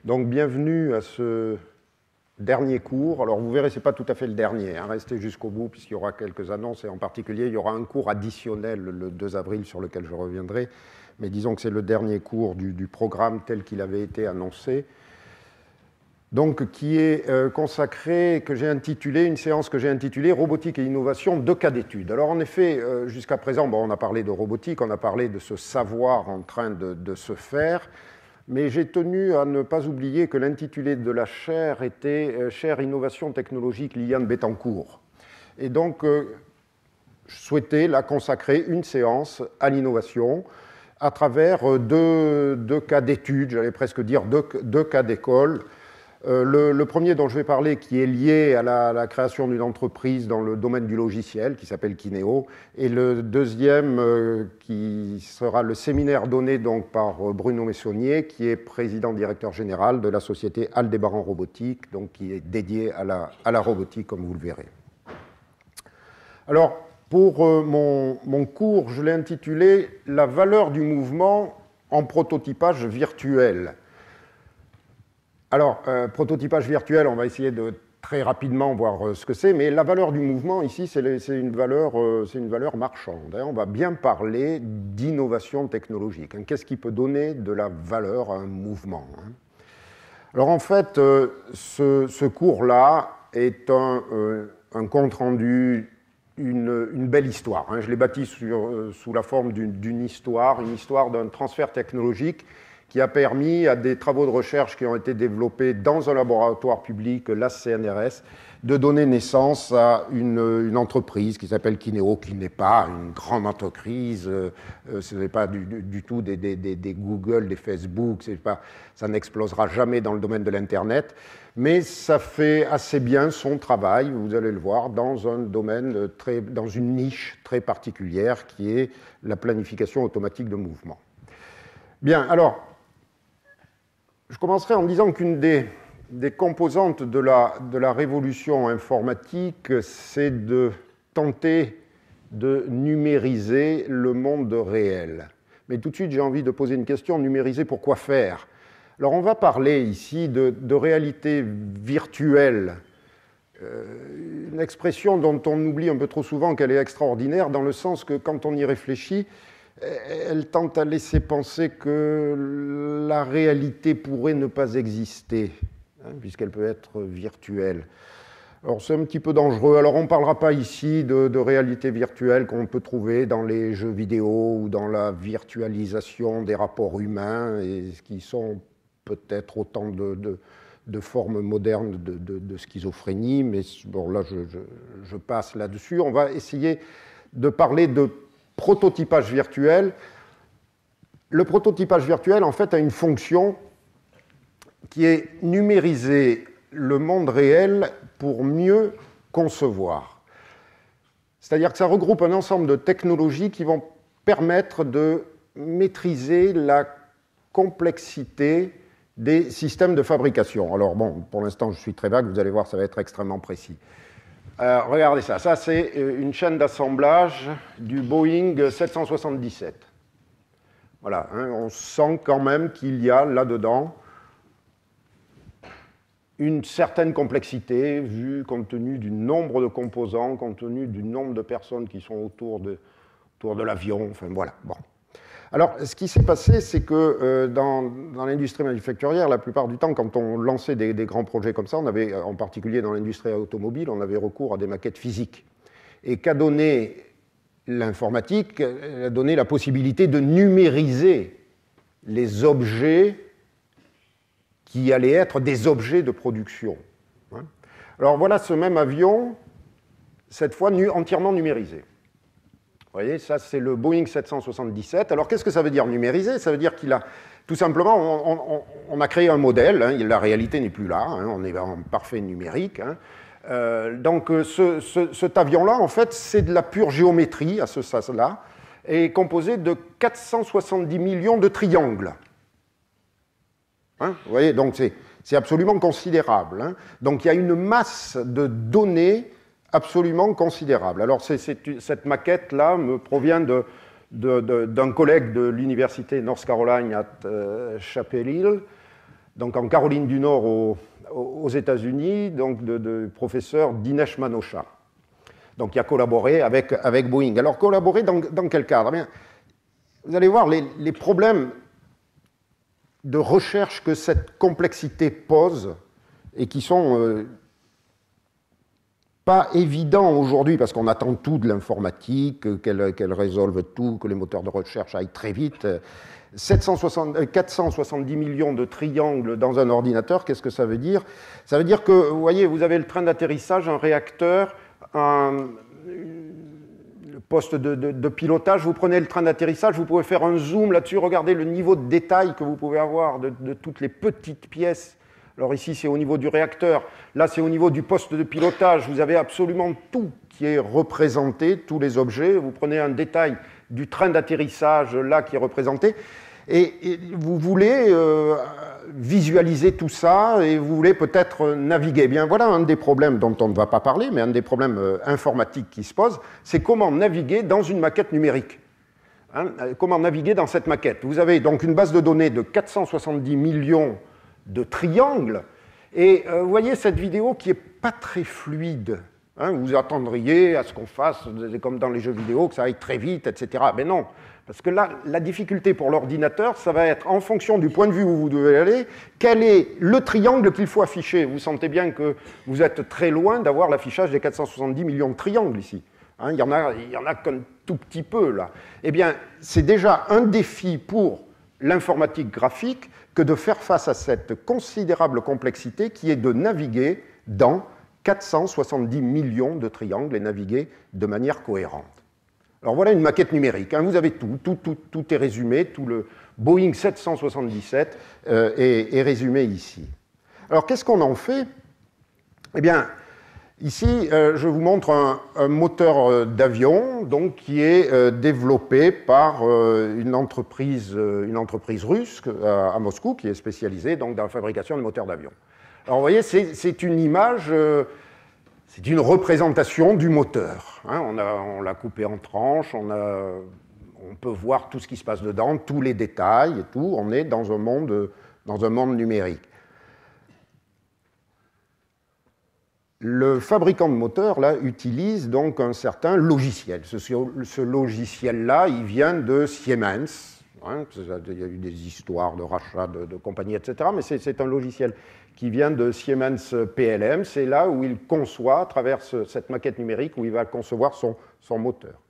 Donc bienvenue à ce dernier cours. Alors vous verrez, ce n'est pas tout à fait le dernier, hein. Restez jusqu'au bout puisqu'il y aura quelques annonces et en particulier il y aura un cours additionnel le 2 avril sur lequel je reviendrai. Mais disons que c'est le dernier cours du programme tel qu'il avait été annoncé. Donc qui est consacré, une séance que j'ai intitulée « Robotique et innovation, 2 cas d'étude ». Alors en effet, jusqu'à présent, on a parlé de robotique, on a parlé de ce savoir en train de se faire, mais j'ai tenu à ne pas oublier que l'intitulé de la chaire était « Chaire innovation technologique Liliane Bettencourt ». Et donc, je souhaitais la consacrer une séance à l'innovation à travers deux cas d'études, j'allais presque dire deux cas d'école. Le premier dont je vais parler, qui est lié à la création d'une entreprise dans le domaine du logiciel, qui s'appelle Kineo, et le deuxième, qui sera le séminaire donné donc par Bruno Messonnier, qui est président-directeur général de la société Aldébaran Robotique, donc qui est dédié à la robotique, comme vous le verrez. Alors, pour mon cours, je l'ai intitulé « La valeur du mouvement en prototypage virtuel ». Alors, prototypage virtuel, on va essayer de très rapidement voir ce que c'est, mais la valeur du mouvement, ici, c'est une valeur marchande. Hein. On va bien parler d'innovation technologique. Hein. Qu'est-ce qui peut donner de la valeur à un mouvement, hein? Alors, en fait, ce cours-là est un compte-rendu, une belle histoire. Hein. Je l'ai bâti sous la forme d'une histoire, d'un transfert technologique qui a permis à des travaux de recherche qui ont été développés dans un laboratoire public, la CNRS, de donner naissance à une entreprise qui s'appelle Kineo, qui n'est pas une grande entreprise, ce n'est pas du tout des Google, des Facebook, ça n'explosera jamais dans le domaine de l'Internet, mais ça fait assez bien son travail, vous allez le voir, dans un domaine, dans une niche très particulière qui est la planification automatique de mouvement. Bien, alors, je commencerai en disant qu'une des composantes de la révolution informatique, c'est de tenter de numériser le monde réel. Mais tout de suite, j'ai envie de poser une question, numériser pour quoi faire? Alors, on va parler ici de réalité virtuelle, une expression dont on oublie un peu trop souvent qu'elle est extraordinaire, dans le sens que quand on y réfléchit, elle tente à laisser penser que la réalité pourrait ne pas exister, hein, puisqu'elle peut être virtuelle. Alors c'est un petit peu dangereux. Alors on ne parlera pas ici de réalité virtuelle qu'on peut trouver dans les jeux vidéo ou dans la virtualisation des rapports humains, et qui sont peut-être autant de formes modernes de schizophrénie, mais bon, là je passe là-dessus. On va essayer de parler de prototypage virtuel. Le prototypage virtuel, en fait, a une fonction qui est numériser le monde réel pour mieux concevoir. C'est-à-dire que ça regroupe un ensemble de technologies qui vont permettre de maîtriser la complexité des systèmes de fabrication. Alors bon, pour l'instant, je suis très vague, vous allez voir, ça va être extrêmement précis. Regardez ça, c'est une chaîne d'assemblage du Boeing 777. Voilà, hein, on sent quand même qu'il y a là-dedans une certaine complexité, vu compte tenu du nombre de composants, compte tenu du nombre de personnes qui sont autour de l'avion, enfin voilà, bon. Alors, ce qui s'est passé, c'est que dans l'industrie manufacturière, la plupart du temps, quand on lançait des grands projets comme ça, on avait, en particulier dans l'industrie automobile, on avait recours à des maquettes physiques. Et qu'a donné l'informatique? Elle a donné la possibilité de numériser les objets qui allaient être des objets de production. Alors voilà ce même avion, cette fois entièrement numérisé. Vous voyez, ça c'est le Boeing 777. Alors qu'est-ce que ça veut dire numériser? Ça veut dire qu'il a, tout simplement, on a créé un modèle, hein, la réalité n'est plus là, hein, on est en parfait numérique. Hein. Donc cet avion-là, en fait, c'est de la pure géométrie à ce sas-là, et composé de 470 millions de triangles. Hein, vous voyez, donc c'est absolument considérable. Hein. Donc il y a une masse de données absolument considérable. Alors cette maquette-là me provient d'un collègue de l'université North Carolina à Chapel Hill, donc en Caroline du Nord aux États-Unis, donc de professeur Dinesh Manocha. Donc qui a collaboré avec Boeing. Alors collaboré dans quel cadre? Bien, vous allez voir les problèmes de recherche que cette complexité pose et qui sont pas évidents aujourd'hui parce qu'on attend tout de l'informatique, qu'elle résolve tout, que les moteurs de recherche aillent très vite. 470 millions de triangles dans un ordinateur, qu'est-ce que ça veut dire? Ça veut dire que, vous voyez, vous avez le train d'atterrissage, un réacteur, le poste de pilotage, vous prenez le train d'atterrissage, vous pouvez faire un zoom là-dessus, regardez le niveau de détail que vous pouvez avoir de toutes les petites pièces. Alors ici, c'est au niveau du réacteur, là, c'est au niveau du poste de pilotage, vous avez absolument tout qui est représenté, tous les objets, vous prenez un détail du train d'atterrissage, là, qui est représenté, et vous voulez visualiser tout ça, et vous voulez peut-être naviguer. Eh bien, voilà un des problèmes dont on ne va pas parler, mais un des problèmes informatiques qui se posent, c'est comment naviguer dans une maquette numérique. Hein, comment naviguer dans cette maquette? Vous avez donc une base de données de 470 millions de triangles, et vous voyez cette vidéo qui n'est pas très fluide. Hein, vous attendriez à ce qu'on fasse, comme dans les jeux vidéo, que ça aille très vite, etc. Mais non, parce que là, la difficulté pour l'ordinateur, ça va être en fonction du point de vue où vous devez aller, quel est le triangle qu'il faut afficher. Vous sentez bien que vous êtes très loin d'avoir l'affichage des 470 millions de triangles ici. Hein, il y en a qu'un tout petit peu là. Eh bien, c'est déjà un défi pour l'informatique graphique que de faire face à cette considérable complexité qui est de naviguer dans 470 millions de triangles et naviguer de manière cohérente. Alors voilà une maquette numérique, hein, vous avez tout est résumé, tout le Boeing 777 est résumé ici. Alors qu'est-ce qu'on en fait? Eh bien, ici, je vous montre un moteur d'avion donc, qui est développé par une entreprise russe à Moscou qui est spécialisée donc, dans la fabrication de moteurs d'avion. Alors vous voyez, c'est une image, c'est une représentation du moteur. Hein, on l'a coupé en tranches, on peut voir tout ce qui se passe dedans, tous les détails et tout. On est dans un monde numérique. Le fabricant de moteurs là, utilise donc un certain logiciel. Ce logiciel-là, il vient de Siemens. Hein, il y a eu des histoires de rachat de compagnies, etc. Mais c'est un logiciel qui vient de Siemens PLM. C'est là où il conçoit, à travers cette maquette numérique, où il va concevoir son moteur.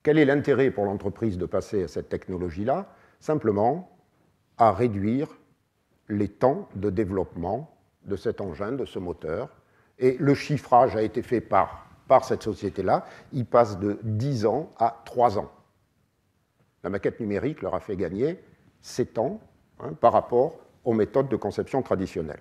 Quel est l'intérêt pour l'entreprise de passer à cette technologie-là? Simplement à réduire les temps de développement de cet engin, de ce moteur. Et le chiffrage a été fait par cette société-là. Il passe de 10 ans à 3 ans. La maquette numérique leur a fait gagner 7 ans hein, par rapport aux méthodes de conception traditionnelles.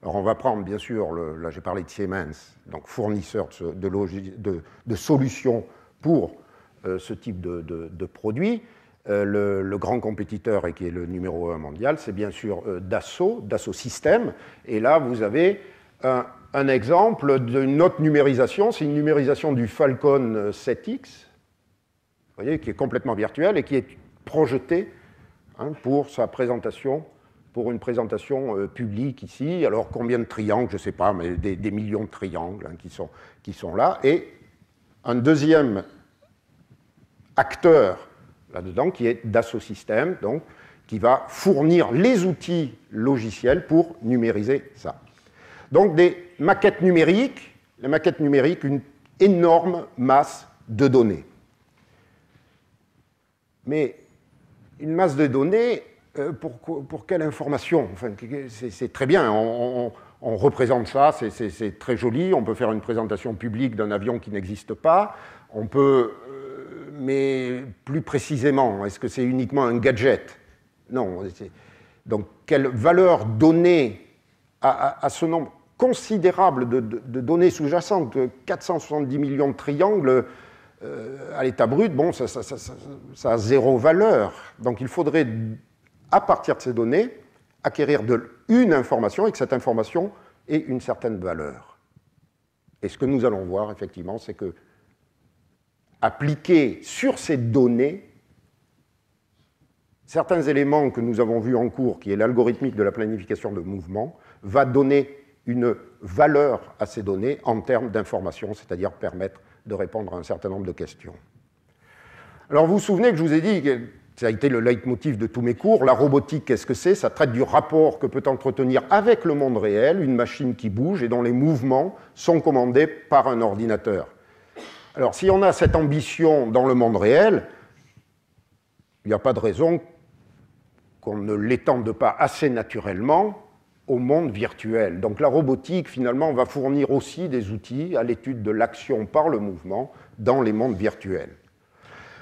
Alors on va prendre, bien sûr, là j'ai parlé de Siemens, donc fournisseur de solutions pour ce type de produit. Le grand compétiteur, et qui est le numéro 1 mondial, c'est bien sûr Dassault Systèmes. Et là, vous avez un exemple d'une autre numérisation, c'est une numérisation du Falcon 7X, vous voyez, qui est complètement virtuelle et qui est projetée hein, pour sa présentation, pour une présentation publique ici. Alors, combien de triangles, je ne sais pas, mais des millions de triangles hein, qui sont là. Et un deuxième acteur là-dedans, qui est Dassault Systèmes, donc, qui va fournir les outils logiciels pour numériser ça. Donc, des maquettes numériques, les maquettes numériques, une énorme masse de données. Mais une masse de données, pour quelle information? Enfin, c'est très bien, on représente ça, c'est très joli, on peut faire une présentation publique d'un avion qui n'existe pas, on peut... mais plus précisément, est-ce que c'est uniquement un gadget? Non. Donc, quelle valeur donnée à ce nombre considérable de données sous-jacentes, 470 millions de triangles à l'état brut, bon, ça a zéro valeur. Donc, il faudrait, à partir de ces données, acquérir une information et que cette information ait une certaine valeur. Et ce que nous allons voir, effectivement, c'est que appliquer sur ces données, certains éléments que nous avons vus en cours, qui est l'algorithmique de la planification de mouvement, va donner une valeur à ces données en termes d'information, c'est-à-dire permettre de répondre à un certain nombre de questions. Alors vous vous souvenez que je vous ai dit, que ça a été le leitmotiv de tous mes cours, la robotique, qu'est-ce que c'est? Ça traite du rapport que peut entretenir avec le monde réel une machine qui bouge et dont les mouvements sont commandés par un ordinateur. Alors si on a cette ambition dans le monde réel, il n'y a pas de raison qu'on ne l'étende pas assez naturellement au monde virtuel. Donc la robotique, finalement, va fournir aussi des outils à l'étude de l'action par le mouvement dans les mondes virtuels.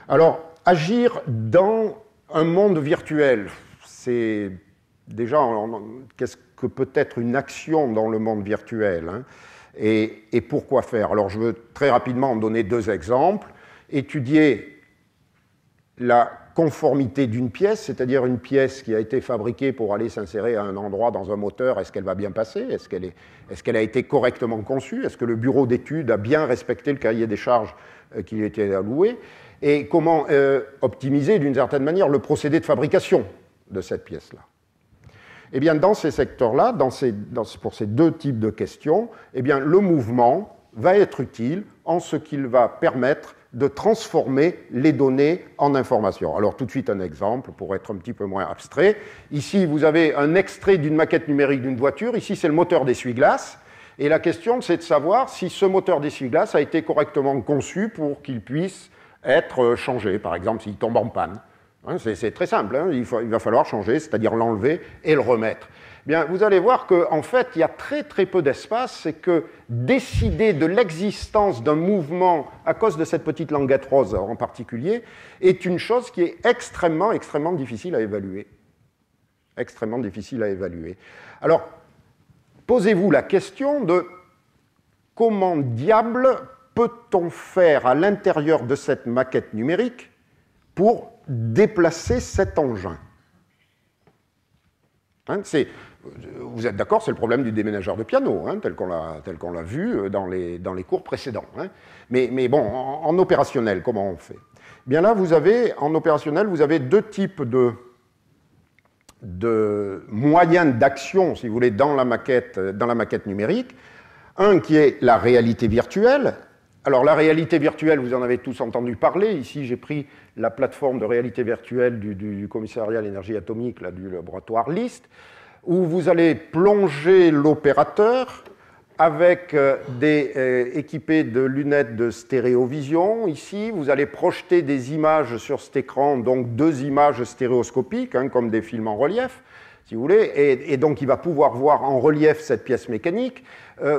Alors, agir dans un monde virtuel, c'est déjà, qu'est-ce que peut être une action dans le monde virtuel, hein, et pourquoi faire? Alors, je veux très rapidement en donner deux exemples. Étudier la conformité d'une pièce, c'est-à-dire une pièce qui a été fabriquée pour aller s'insérer à un endroit dans un moteur, est-ce qu'elle va bien passer? Est-ce qu'elle a été correctement conçue? Est-ce que le bureau d'études a bien respecté le cahier des charges qui lui était alloué? Et comment optimiser d'une certaine manière le procédé de fabrication de cette pièce-là? Eh bien, dans ces secteurs-là, pour ces deux types de questions, eh bien, le mouvement va être utile en ce qu'il va permettre de transformer les données en informations. Alors, tout de suite, un exemple pour être un petit peu moins abstrait. Ici, vous avez un extrait d'une maquette numérique d'une voiture. Ici, c'est le moteur d'essuie-glace. Et la question, c'est de savoir si ce moteur d'essuie-glace a été correctement conçu pour qu'il puisse être changé, par exemple s'il tombe en panne. Hein, c'est très simple, hein, il va falloir changer, c'est-à-dire l'enlever et le remettre. Bien, vous allez voir qu'en fait, il y a très très peu d'espace, c'est que décider de l'existence d'un mouvement à cause de cette petite languette rose en particulier est une chose qui est extrêmement, extrêmement difficile à évaluer. Extrêmement difficile à évaluer. Alors, posez-vous la question de comment diable peut-on faire à l'intérieur de cette maquette numérique pour déplacer cet engin? Hein, vous êtes d'accord, c'est le problème du déménageur de piano, hein, tel qu'on l'a vu dans les cours précédents. Hein. Mais bon, en opérationnel, comment on fait? Bien là, en opérationnel, vous avez deux types de moyens d'action, si vous voulez, dans la maquette numérique. Un qui est la réalité virtuelle. Alors la réalité virtuelle, vous en avez tous entendu parler. Ici, j'ai pris la plateforme de réalité virtuelle du commissariat à l'énergie atomique, là, du laboratoire LIST, où vous allez plonger l'opérateur avec équipé de lunettes de stéréovision. Ici, vous allez projeter des images sur cet écran, donc deux images stéréoscopiques, hein, comme des films en relief, si vous voulez, et donc il va pouvoir voir en relief cette pièce mécanique.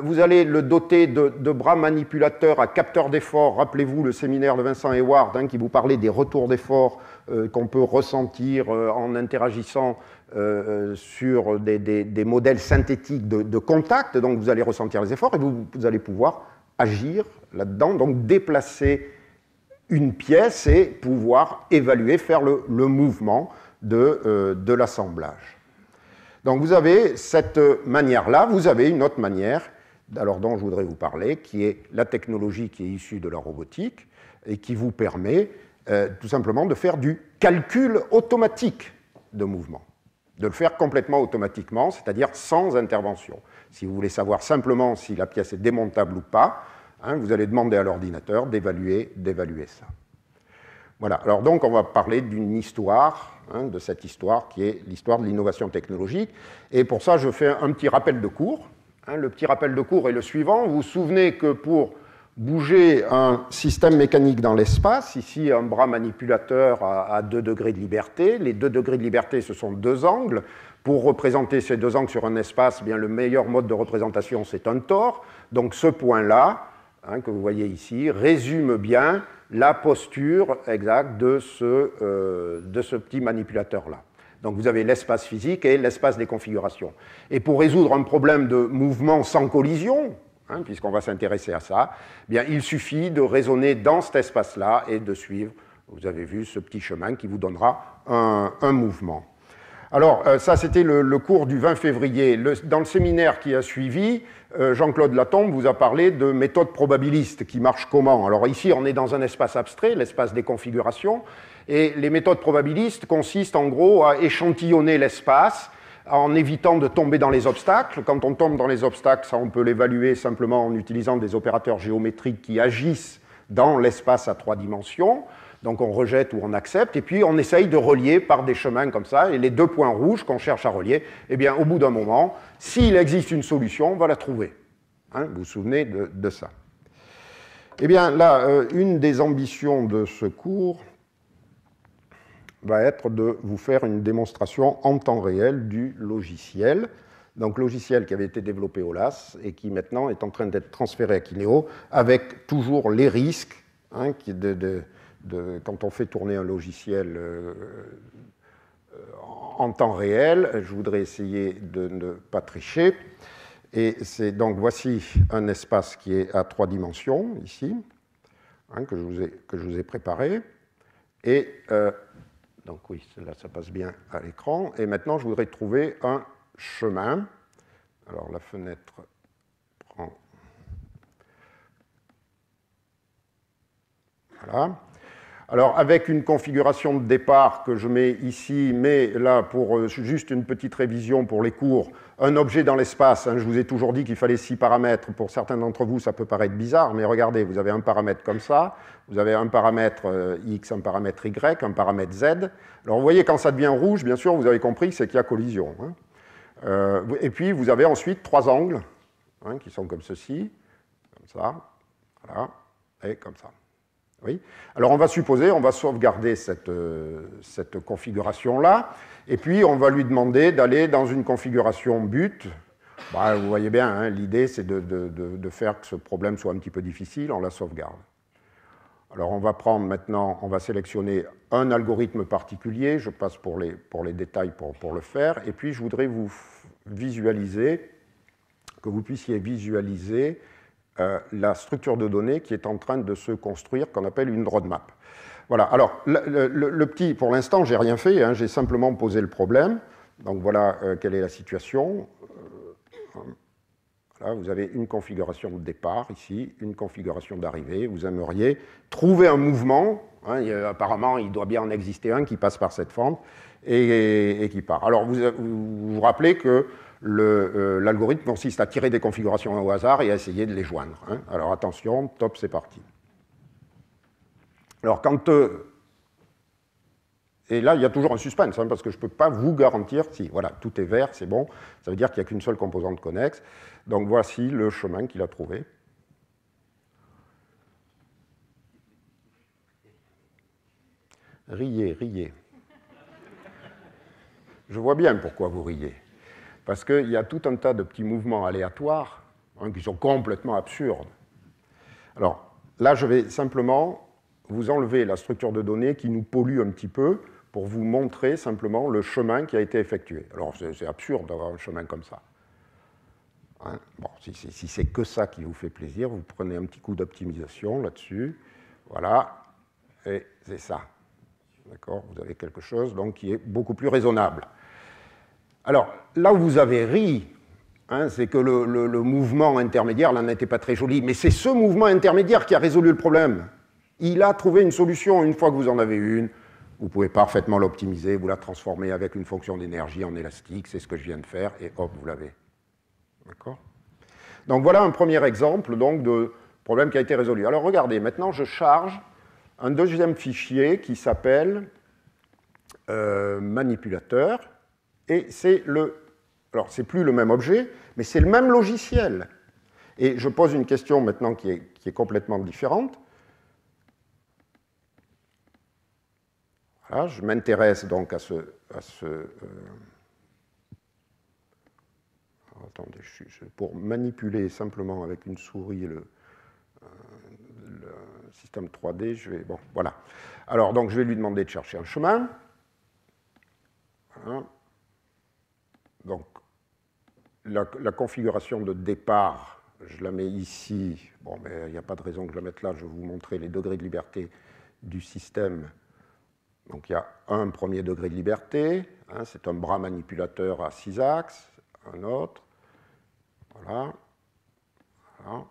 Vous allez le doter de bras manipulateurs à capteur d'effort. Rappelez-vous le séminaire de Vincent Hayward, hein, qui vous parlait des retours d'effort qu'on peut ressentir en interagissant sur des modèles synthétiques de contact. Donc vous allez ressentir les efforts et vous allez pouvoir agir là-dedans, donc déplacer une pièce et pouvoir évaluer, faire le mouvement de l'assemblage. Donc vous avez cette manière-là, vous avez une autre manière, alors dont je voudrais vous parler, qui est la technologie qui est issue de la robotique et qui vous permet tout simplement de faire du calcul automatique de mouvement, de le faire complètement automatiquement, c'est-à-dire sans intervention. Si vous voulez savoir simplement si la pièce est démontable ou pas, hein, vous allez demander à l'ordinateur d'évaluer ça. Voilà, alors donc on va parler d'une histoire, hein, de cette histoire qui est l'histoire de l'innovation technologique. Et pour ça, je fais un petit rappel de cours. Hein, le petit rappel de cours est le suivant. Vous vous souvenez que pour bouger un système mécanique dans l'espace, ici un bras manipulateur à 2 degrés de liberté, les 2 degrés de liberté, ce sont deux angles. Pour représenter ces deux angles sur un espace, eh bien, le meilleur mode de représentation, c'est un tore. Donc ce point-là, hein, que vous voyez ici, résume bien la posture exacte de ce petit manipulateur-là. Donc vous avez l'espace physique et l'espace des configurations. Et pour résoudre un problème de mouvement sans collision, hein, puisqu'on va s'intéresser à ça, eh bien, il suffit de raisonner dans cet espace-là et de suivre, vous avez vu, ce petit chemin qui vous donnera un mouvement. Alors, ça, c'était le cours du 20 février. Dans le séminaire qui a suivi, Jean-Claude Latombe vous a parlé de méthode probabiliste qui marche comment? Alors ici, on est dans un espace abstrait, l'espace des configurations, et les méthodes probabilistes consistent en gros à échantillonner l'espace en évitant de tomber dans les obstacles. Quand on tombe dans les obstacles, ça, on peut l'évaluer simplement en utilisant des opérateurs géométriques qui agissent dans l'espace à 3 dimensions. Donc on rejette ou on accepte, et puis on essaye de relier par des chemins comme ça, et les 2 points rouges qu'on cherche à relier, eh bien au bout d'un moment, s'il existe une solution, on va la trouver. Hein, vous vous souvenez de ça. Eh bien là, une des ambitions de ce cours va être de vous faire une démonstration en temps réel du logiciel. Donc logiciel qui avait été développé au LAS et qui maintenant est en train d'être transféré à Kineo, avec toujours les risques hein, quand on fait tourner un logiciel en temps réel. Je voudrais essayer de ne pas tricher. Et donc voici un espace qui est à 3 dimensions, ici, hein, que je vous ai préparé. Et donc oui, là ça passe bien à l'écran. Et maintenant, je voudrais trouver un chemin. Alors la fenêtre prend... Voilà. Alors, avec une configuration de départ que je mets ici, mais là, pour juste une petite révision pour les cours, un objet dans l'espace, hein, je vous ai toujours dit qu'il fallait 6 paramètres. Pour certains d'entre vous, ça peut paraître bizarre, mais regardez, vous avez un paramètre comme ça, vous avez un paramètre X, un paramètre Y, un paramètre Z. Alors, vous voyez, quand ça devient rouge, bien sûr, vous avez compris, c'est qu'il y a collision. Hein. Et puis, vous avez ensuite 3 angles, hein, qui sont comme ceci, comme ça, voilà, et comme ça. Oui. Alors on va supposer, on va sauvegarder cette configuration-là, et puis on va lui demander d'aller dans une configuration but. Bah, vous voyez bien, hein, l'idée c'est de faire que ce problème soit un petit peu difficile, on la sauvegarde. Alors on va prendre maintenant, on va sélectionner un algorithme particulier, je passe pour les détails pour le faire, et puis je voudrais vous visualiser, que vous puissiez visualiser la structure de données qui est en train de se construire, qu'on appelle une roadmap. Voilà, alors, le petit, pour l'instant, j'ai rien fait, hein, j'ai simplement posé le problème. Donc voilà quelle est la situation. Voilà, vous avez une configuration de départ ici, une configuration d'arrivée. Vous aimeriez trouver un mouvement, hein, apparemment il doit bien en exister un qui passe par cette fente et qui part. Alors vous vous rappelez que l'algorithme consiste à tirer des configurations au hasard et à essayer de les joindre. Hein. Alors attention, top, c'est parti. Alors quand... et là, il y a toujours un suspense, hein, parce que je ne peux pas vous garantir si, voilà, tout est vert, c'est bon, ça veut dire qu'il n'y a qu'une seule composante connexe. Donc voici le chemin qu'il a trouvé. Riez, riez. Je vois bien pourquoi vous riez. Parce qu'il y a tout un tas de petits mouvements aléatoires hein, qui sont complètement absurdes. Alors, là, je vais simplement vous enlever la structure de données qui nous pollue un petit peu pour vous montrer simplement le chemin qui a été effectué. Alors, c'est absurde d'avoir un chemin comme ça. Hein, bon, si c'est que ça qui vous fait plaisir, vous prenez un petit coup d'optimisation là-dessus. Voilà, et c'est ça. D'accord, vous avez quelque chose donc, qui est beaucoup plus raisonnable. Alors, là où vous avez ri, hein, c'est que le mouvement intermédiaire, là, n'était pas très joli, mais c'est ce mouvement intermédiaire qui a résolu le problème. Il a trouvé une solution. Une fois que vous en avez une, vous pouvez parfaitement l'optimiser, vous la transformer avec une fonction d'énergie en élastique, c'est ce que je viens de faire, et hop, vous l'avez. D'accord ? Donc, voilà un premier exemple donc, de problème qui a été résolu. Alors, regardez, maintenant, je charge un deuxième fichier qui s'appelle manipulateur. Et c'est alors, c'est plus le même objet, mais c'est le même logiciel. Et je pose une question maintenant qui est complètement différente. Voilà, je m'intéresse donc à ce attendez, pour manipuler simplement avec une souris le système 3D, je vais... Bon, voilà. Alors, donc, je vais lui demander de chercher un chemin. Voilà. Donc, la configuration de départ, je la mets ici. Bon, mais il n'y a pas de raison que je la mette là. Je vais vous montrer les degrés de liberté du système. Donc il y a un premier degré de liberté, hein, c'est un bras manipulateur à 6 axes, un autre, voilà. Voilà.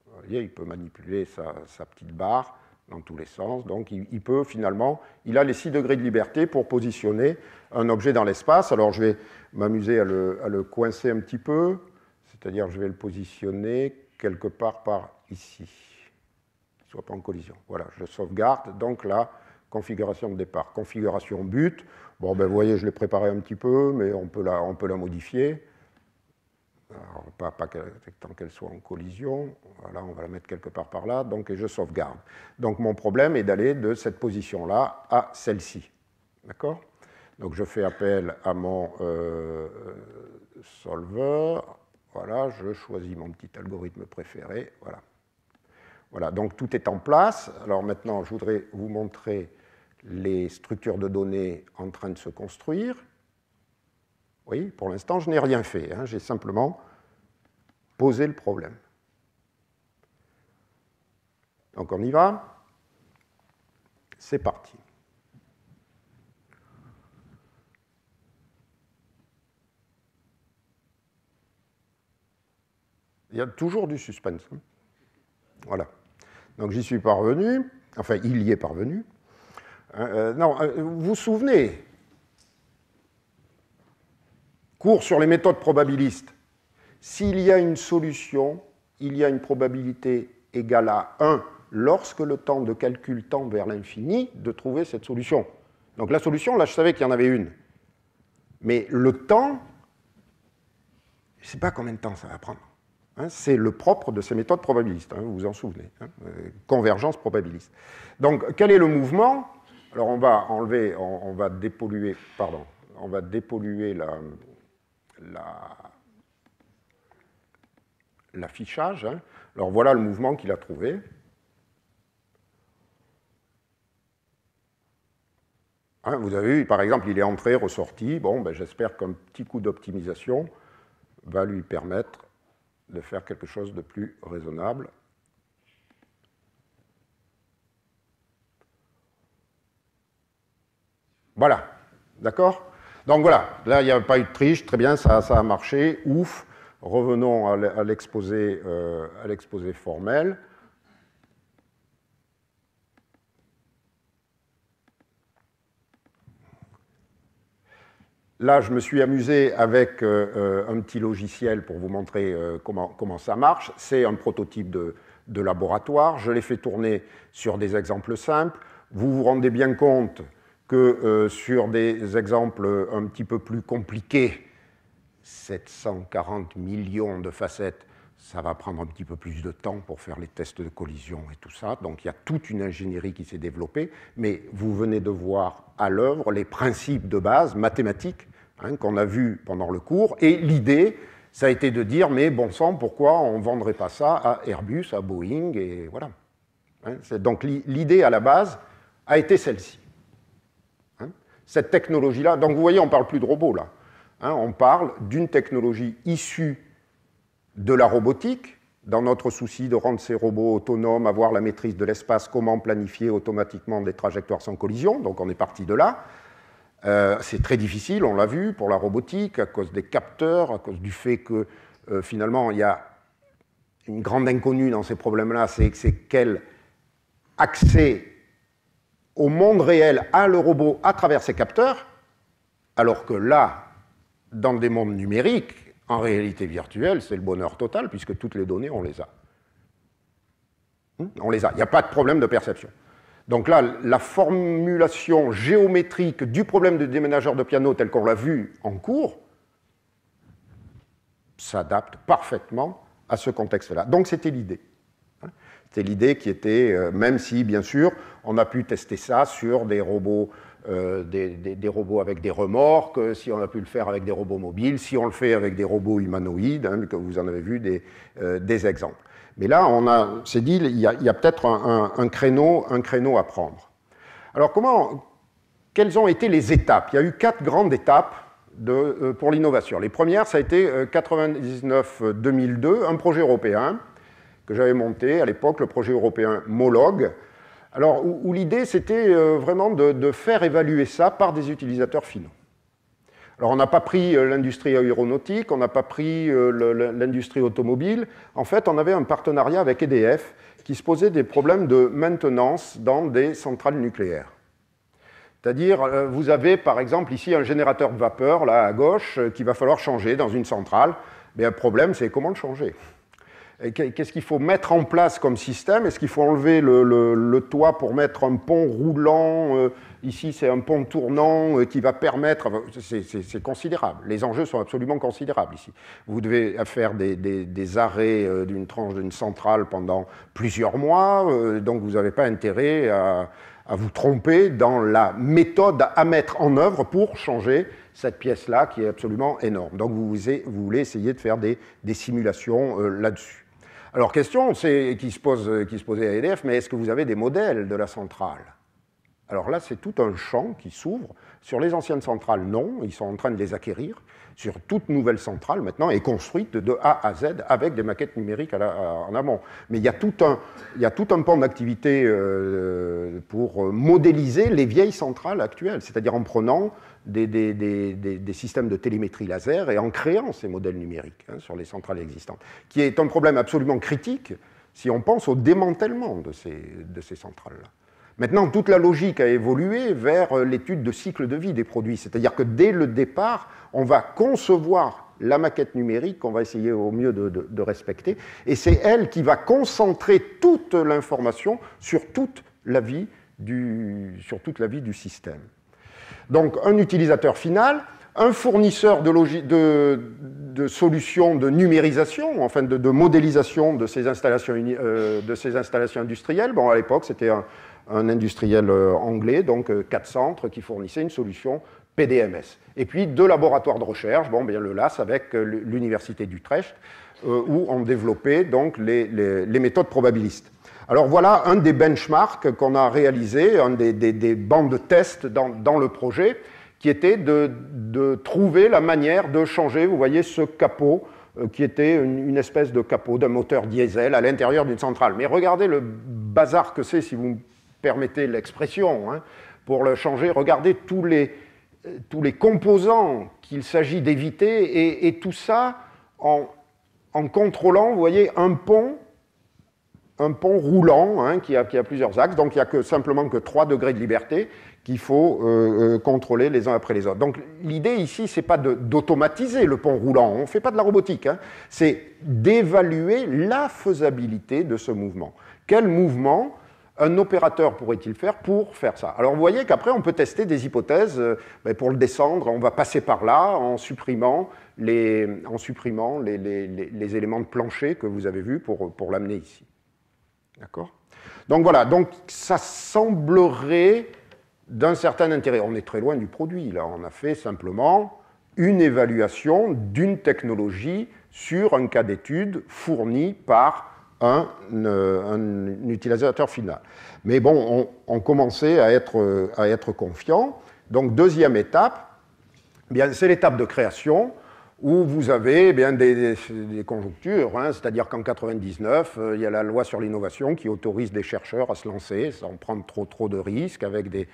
Vous voyez, il peut manipuler sa petite barre dans tous les sens, donc il peut finalement, il a les 6 degrés de liberté pour positionner un objet dans l'espace. Alors je vais m'amuser à le coincer un petit peu, c'est-à-dire je vais le positionner quelque part par ici, qu'il ne soit pas en collision. Voilà, je sauvegarde, donc la configuration de départ. Configuration but, bon ben vous voyez, je l'ai préparé un petit peu, mais on peut la modifier. Alors, pas tant qu'elle soit en collision, voilà, on va la mettre quelque part par là, donc, et je sauvegarde. Donc mon problème est d'aller de cette position-là à celle-ci. D'accord? Donc je fais appel à mon solver, voilà, je choisis mon petit algorithme préféré, voilà. Voilà, donc tout est en place. Alors maintenant, je voudrais vous montrer les structures de données en train de se construire. Oui, pour l'instant, je n'ai rien fait, hein, j'ai simplement posé le problème. Donc on y va. C'est parti. Il y a toujours du suspense. Hein. Voilà. Donc j'y suis parvenu, enfin il y est parvenu. Vous vous souvenez, cours sur les méthodes probabilistes. S'il y a une solution, il y a une probabilité égale à 1 lorsque le temps de calcul tend vers l'infini de trouver cette solution. Donc la solution, là je savais qu'il y en avait une. Mais le temps, je ne sais pas combien de temps ça va prendre. Hein, c'est le propre de ces méthodes probabilistes, hein, vous vous en souvenez, hein, convergence probabiliste. Donc, quel est le mouvement? Alors, on va enlever, on va dépolluer, pardon, on va dépolluer l'affichage. Hein. Alors, voilà le mouvement qu'il a trouvé. Hein, vous avez vu, par exemple, il est entré, ressorti. Bon, ben, j'espère qu'un petit coup d'optimisation va lui permettre de faire quelque chose de plus raisonnable. Voilà, d'accord? Donc voilà, là il n'y a pas eu de triche, très bien, ça a marché, ouf. Revenons à l'exposé formel. Là, je me suis amusé avec un petit logiciel pour vous montrer comment ça marche. C'est un prototype de laboratoire. Je l'ai fait tourner sur des exemples simples. Vous vous rendez bien compte que sur des exemples un petit peu plus compliqués, 740 millions de facettes, ça va prendre un petit peu plus de temps pour faire les tests de collision et tout ça. Donc il y a toute une ingénierie qui s'est développée, mais vous venez de voir à l'œuvre les principes de base mathématiques hein, qu'on a vus pendant le cours. Et l'idée, ça a été de dire, mais bon sang, pourquoi on ne vendrait pas ça à Airbus, à Boeing, et voilà. Hein, donc l'idée à la base a été celle-ci. Hein, cette technologie-là, donc vous voyez, on ne parle plus de robots là. Hein, on parle d'une technologie issue de la robotique, dans notre souci de rendre ces robots autonomes, avoir la maîtrise de l'espace, comment planifier automatiquement des trajectoires sans collision, donc on est parti de là. C'est très difficile, on l'a vu, pour la robotique, à cause des capteurs, à cause du fait que finalement il y a une grande inconnue dans ces problèmes-là, c'est quel accès au monde réel a le robot à travers ces capteurs, alors que là, dans des mondes numériques, en réalité virtuelle, c'est le bonheur total, puisque toutes les données, on les a. On les a, il n'y a pas de problème de perception. Donc là, la formulation géométrique du problème du déménageur de piano, tel qu'on l'a vu en cours, s'adapte parfaitement à ce contexte-là. Donc c'était l'idée. C'était l'idée qui était, même si, bien sûr, on a pu tester ça sur des robots, des robots avec des remorques, si on a pu le faire avec des robots mobiles, si on le fait avec des robots humanoïdes, hein, que vous en avez vu des exemples. Mais là, on s'est dit, il y a peut-être un créneau à prendre. Alors, quelles ont été les étapes? Il y a eu 4 grandes étapes pour l'innovation. Les premières, ça a été 99-2002, un projet européen que j'avais monté à l'époque, le projet européen MOLOG, Alors, où l'idée, c'était vraiment de faire évaluer ça par des utilisateurs finaux. Alors, on n'a pas pris l'industrie aéronautique, on n'a pas pris l'industrie automobile. En fait, on avait un partenariat avec EDF qui se posait des problèmes de maintenance dans des centrales nucléaires. C'est-à-dire, vous avez par exemple ici un générateur de vapeur, là à gauche, qu'il va falloir changer dans une centrale. Mais le problème, c'est comment le changer? Qu'est-ce qu'il faut mettre en place comme système? Est-ce qu'il faut enlever le toit pour mettre un pont roulant? Ici, c'est un pont tournant qui va permettre... C'est considérable. Les enjeux sont absolument considérables ici. Vous devez faire des arrêts d'une tranche d'une centrale pendant plusieurs mois, donc vous n'avez pas intérêt à vous tromper dans la méthode à mettre en œuvre pour changer cette pièce-là qui est absolument énorme. Donc vous voulez essayer de faire des simulations là-dessus. Alors question qui se posait à EDF, mais est-ce que vous avez des modèles de la centrale? Alors là, c'est tout un champ qui s'ouvre. Sur les anciennes centrales, non, ils sont en train de les acquérir. Sur toute nouvelle centrale, maintenant, est construite de A à Z avec des maquettes numériques en amont. Mais il y a tout un pan d'activité pour modéliser les vieilles centrales actuelles, c'est-à-dire en prenant des systèmes de télémétrie laser et en créant ces modèles numériques sur les centrales existantes, qui est un problème absolument critique si on pense au démantèlement de ces centrales-là. Maintenant, toute la logique a évolué vers l'étude de cycle de vie des produits, c'est-à-dire que dès le départ, on va concevoir la maquette numérique qu'on va essayer au mieux de respecter, et c'est elle qui va concentrer toute l'information sur toute la vie du système. Donc, un utilisateur final, un fournisseur de solutions de numérisation, enfin de modélisation de ces installations industrielles. Bon, à l'époque, c'était un industriel anglais, donc 4 centres qui fournissaient une solution PDMS. Et puis 2 laboratoires de recherche, bon, bien, le LAS avec l'université d'Utrecht, où on développait donc les méthodes probabilistes. Alors voilà un des benchmarks qu'on a réalisé, un des bancs de test dans le projet, qui était de trouver la manière de changer, vous voyez, ce capot qui était une espèce de capot d'un moteur diesel à l'intérieur d'une centrale. Mais regardez le bazar que c'est, si vous me permettez l'expression, pour le changer. Regardez tous les composants qu'il s'agit d'éviter, et tout ça en contrôlant, vous voyez, un pont roulant qui a plusieurs axes, donc il n'y a simplement que 3 degrés de liberté qu'il faut contrôler les uns après les autres. Donc l'idée ici, ce n'est pas d'automatiser le pont roulant, on ne fait pas de la robotique, c'est d'évaluer la faisabilité de ce mouvement. Quel mouvement un opérateur pourrait-il faire pour faire ça? Alors vous voyez qu'après on peut tester des hypothèses, pour le descendre, on va passer par là en supprimant les éléments de plancher que vous avez vus pour l'amener ici. D'accord? Donc voilà, donc ça semblerait d'un certain intérêt. On est très loin du produit, là. On a fait simplement une évaluation d'une technologie sur un cas d'étude fourni par un utilisateur final. Mais bon, on commençait à être confiant. Donc, deuxième étape, c'est l'étape de création, où vous avez des conjonctures, c'est-à-dire qu'en 1999, il y a la loi sur l'innovation qui autorise des chercheurs à se lancer sans prendre trop de risques, avec des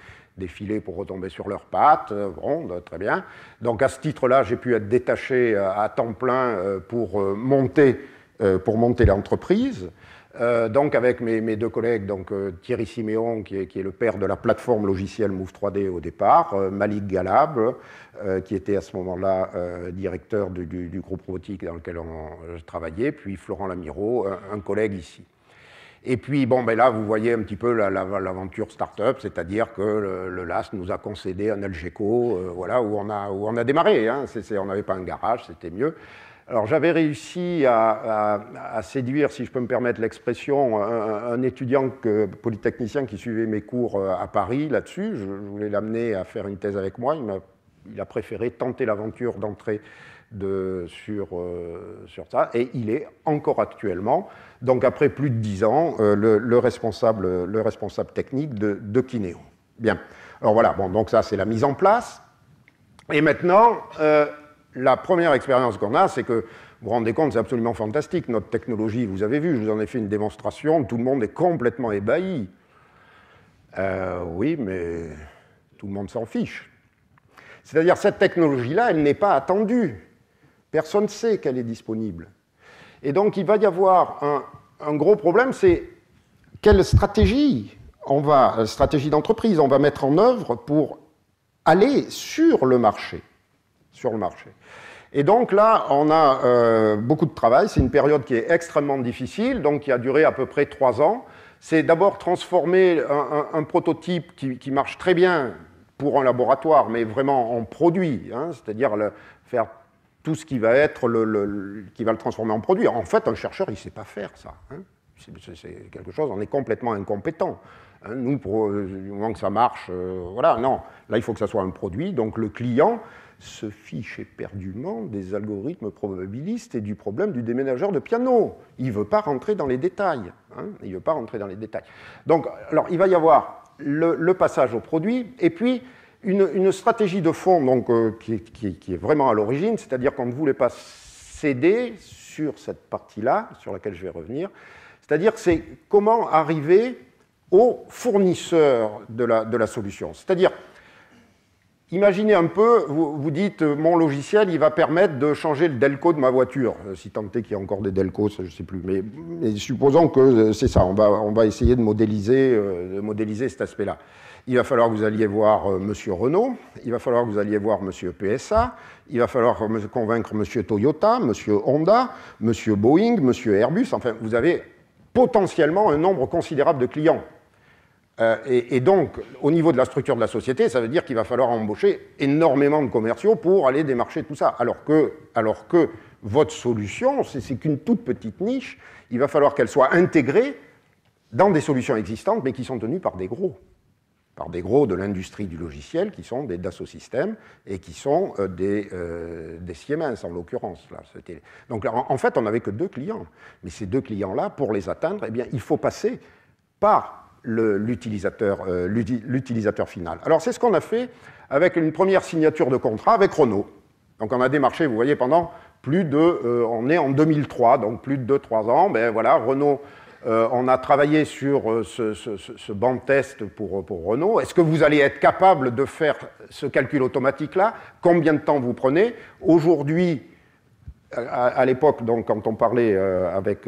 filets pour retomber sur leurs pattes. Bon, très bien. Donc à ce titre-là, j'ai pu être détaché à temps plein pour monter l'entreprise. Donc avec mes 2 collègues, donc Thierry Siméon, qui est le père de la plateforme logicielle Move 3D au départ, Malik Galab, qui était à ce moment-là directeur du groupe robotique dans lequel je travaillais, puis Florent Lamiraud, un collègue ici. Et puis, là, vous voyez un petit peu l'aventure start-up, c'est-à-dire que le LAS nous a concédé un Algeco, voilà, où on a démarré. On n'avait pas un garage, c'était mieux. Alors j'avais réussi à séduire, si je peux me permettre l'expression, un étudiant polytechnicien qui suivait mes cours à Paris là-dessus. Je voulais l'amener à faire une thèse avec moi. Il a préféré tenter l'aventure d'entrer sur ça, et il est encore actuellement, donc après plus de 10 ans, le responsable technique de Kinéo. Bien, alors voilà, donc ça c'est la mise en place. Et maintenant, la première expérience qu'on a, c'est que, vous vous rendez compte, c'est absolument fantastique, notre technologie, vous avez vu, je vous en ai fait une démonstration, tout le monde est complètement ébahi. Oui, mais tout le monde s'en fiche. C'est-à-dire cette technologie-là, elle n'est pas attendue. Personne ne sait qu'elle est disponible. Et donc il va y avoir un gros problème, c'est quelle stratégie stratégie d'entreprise on va mettre en œuvre pour aller sur le marché. Et donc là, on a beaucoup de travail. C'est une période qui est extrêmement difficile, donc qui a duré à peu près 3 ans. C'est d'abord transformer un prototype qui marche très bien pour un laboratoire, mais vraiment en produit, hein, c'est-à-dire faire tout ce qui va être qui va le transformer en produit. En fait, un chercheur, il ne sait pas faire ça. Hein. C'est quelque chose, on est complètement incompétent. Hein. Nous, du moment que ça marche, voilà, non. Là, il faut que ça soit un produit. Donc, le client se fiche éperdument des algorithmes probabilistes et du problème du déménageur de piano. Il ne veut pas rentrer dans les détails. Hein. Il ne veut pas rentrer dans les détails. Donc, alors, il va y avoir le passage au produit, et puis une stratégie de fond donc, qui est vraiment à l'origine, c'est-à-dire qu'on ne voulait pas céder sur cette partie-là, sur laquelle je vais revenir, c'est-à-dire c'est comment arriver au fournisseur de la solution. C'est-à-dire, imaginez un peu, vous dites, mon logiciel, il va permettre de changer le delco de ma voiture, si tant est qu'il y a encore des delcos, je ne sais plus, mais supposons que c'est ça, on va essayer de modéliser cet aspect-là. Il va falloir que vous alliez voir M. Renault, il va falloir que vous alliez voir M. PSA, il va falloir convaincre M. Toyota, M. Honda, M. Boeing, M. Airbus, enfin, vous avez potentiellement un nombre considérable de clients. Et donc, au niveau de la structure de la société, ça veut dire qu'il va falloir embaucher énormément de commerciaux pour aller démarcher tout ça. Alors que votre solution, c'est qu'une toute petite niche, il va falloir qu'elle soit intégrée dans des solutions existantes, mais qui sont tenues par des gros de l'industrie du logiciel, qui sont des Dassault Systèmes et qui sont des Siemens, en l'occurrence. Donc, en fait, on n'avait que 2 clients. Mais ces 2 clients-là, pour les atteindre, eh bien, il faut passer par l'utilisateur final. Alors, c'est ce qu'on a fait avec une première signature de contrat avec Renault. Donc, on a démarché, vous voyez, pendant on est en 2003, donc plus de 2-3 ans, ben voilà, Renault, on a travaillé sur ce banc de test pour Renault. Est-ce que vous allez être capable de faire ce calcul automatique-là? Combien de temps vous prenez? Aujourd'hui, à l'époque, donc, quand on parlait avec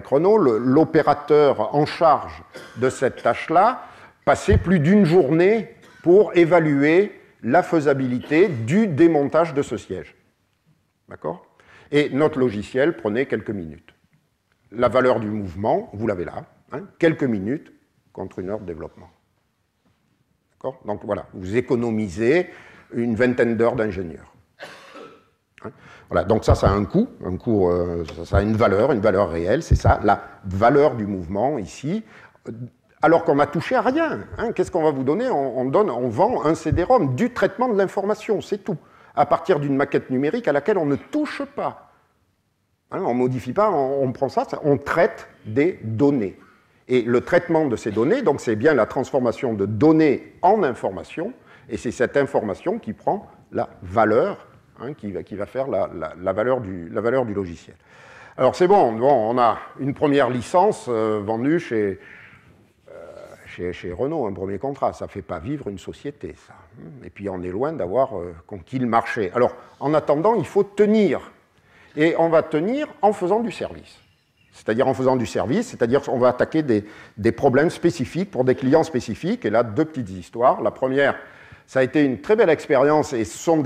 Renault, l'opérateur en charge de cette tâche-là passait plus d'une journée pour évaluer la faisabilité du démontage de ce siège. D'accord? Et notre logiciel prenait quelques minutes. La valeur du mouvement, vous l'avez là, hein, quelques minutes contre 1 heure de développement. D'accord? Donc voilà, vous économisez une vingtaine d'heures d'ingénieur. Hein? Voilà, donc ça a un coût, ça a une valeur réelle, c'est ça, la valeur du mouvement ici, alors qu'on n'a touché à rien. Hein? Qu'est-ce qu'on va vous donner? On vend un CD-ROM, du traitement de l'information, c'est tout, à partir d'une maquette numérique à laquelle on ne touche pas. Hein, on ne modifie pas, on prend ça, on traite des données. Et le traitement de ces données, donc c'est bien la transformation de données en information, et c'est cette information qui prend la valeur, hein, qui va faire la valeur du logiciel. Alors c'est bon, on a une première licence vendue chez Renault, un premier contrat, ça ne fait pas vivre une société, ça. Et puis on est loin d'avoir conquis le marché. Alors en attendant, il faut tenir. Et on va tenir en faisant du service. C'est-à-dire en faisant du service, c'est-à-dire qu'on va attaquer des problèmes spécifiques pour des clients spécifiques. Et là, 2 petites histoires. La première, ça a été une très belle expérience et ce sont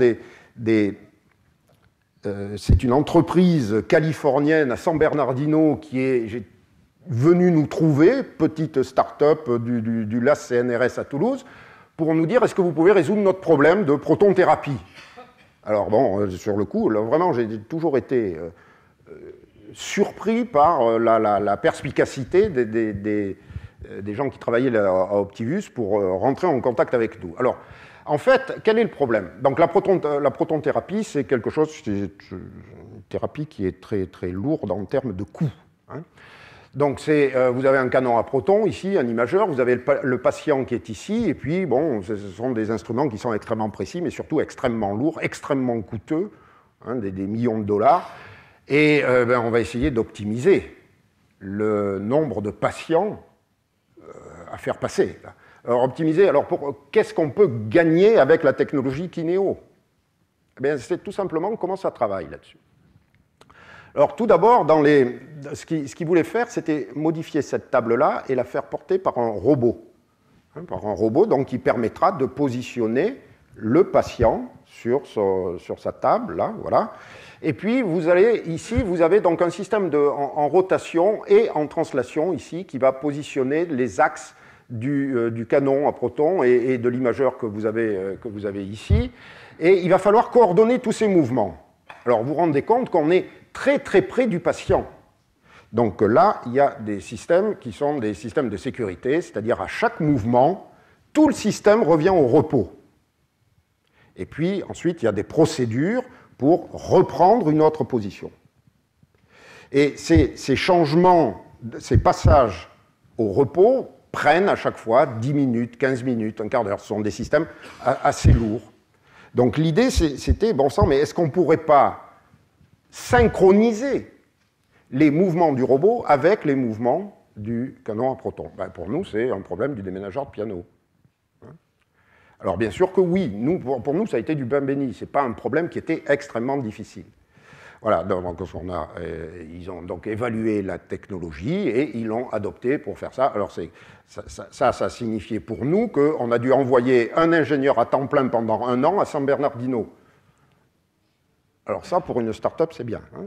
c'est une entreprise californienne à San Bernardino qui est venue nous trouver, petite start-up du LAS CNRS à Toulouse, pour nous dire est-ce que vous pouvez résoudre notre problème de protonthérapie? Alors bon, sur le coup, là, vraiment, j'ai toujours été surpris par la perspicacité des gens qui travaillaient à Optivus pour rentrer en contact avec nous. Alors, en fait, quel est le problème? Donc la protonthérapie, c'est quelque chose, c'est une thérapie qui est très, très lourde en termes de coût. Hein. Donc vous avez un canon à protons ici, un imageur, vous avez le patient qui est ici, et puis bon, ce sont des instruments qui sont extrêmement précis, mais surtout extrêmement lourds, extrêmement coûteux, hein, des millions de dollars, et on va essayer d'optimiser le nombre de patients à faire passer. Alors, optimiser, alors qu'est-ce qu'on peut gagner avec la technologie Kineo? Eh bien, c'est tout simplement comment ça travaille là-dessus. Alors, tout d'abord, ce qu'il voulait faire, c'était modifier cette table-là et la faire porter par un robot. Par un robot, donc, qui permettra de positionner le patient sur sa table, là, voilà. Et puis, vous avez donc un système en rotation et en translation, ici, qui va positionner les axes du canon à protons et de l'imageur que vous avez ici. Et il va falloir coordonner tous ces mouvements. Alors, vous vous rendez compte qu'on est très, très près du patient. Donc là, il y a des systèmes qui sont des systèmes de sécurité, c'est-à-dire à chaque mouvement, tout le système revient au repos. Et puis, ensuite, il y a des procédures pour reprendre une autre position. Et ces changements, ces passages au repos prennent à chaque fois 10 minutes, 15 minutes, un quart d'heure. Ce sont des systèmes assez lourds. Donc l'idée, c'était, bon sang, mais est-ce qu'on ne pourrait pas synchroniser les mouvements du robot avec les mouvements du canon à protons? Ben, pour nous, c'est un problème du déménageur de piano. Alors bien sûr que oui, pour nous, ça a été du pain béni. Ce n'est pas un problème qui était extrêmement difficile. Voilà, donc ils ont donc évalué la technologie et ils l'ont adoptée pour faire ça. Alors ça signifiait pour nous qu'on a dû envoyer un ingénieur à temps plein pendant 1 an à San Bernardino. Alors ça, pour une start-up, c'est bien. Hein,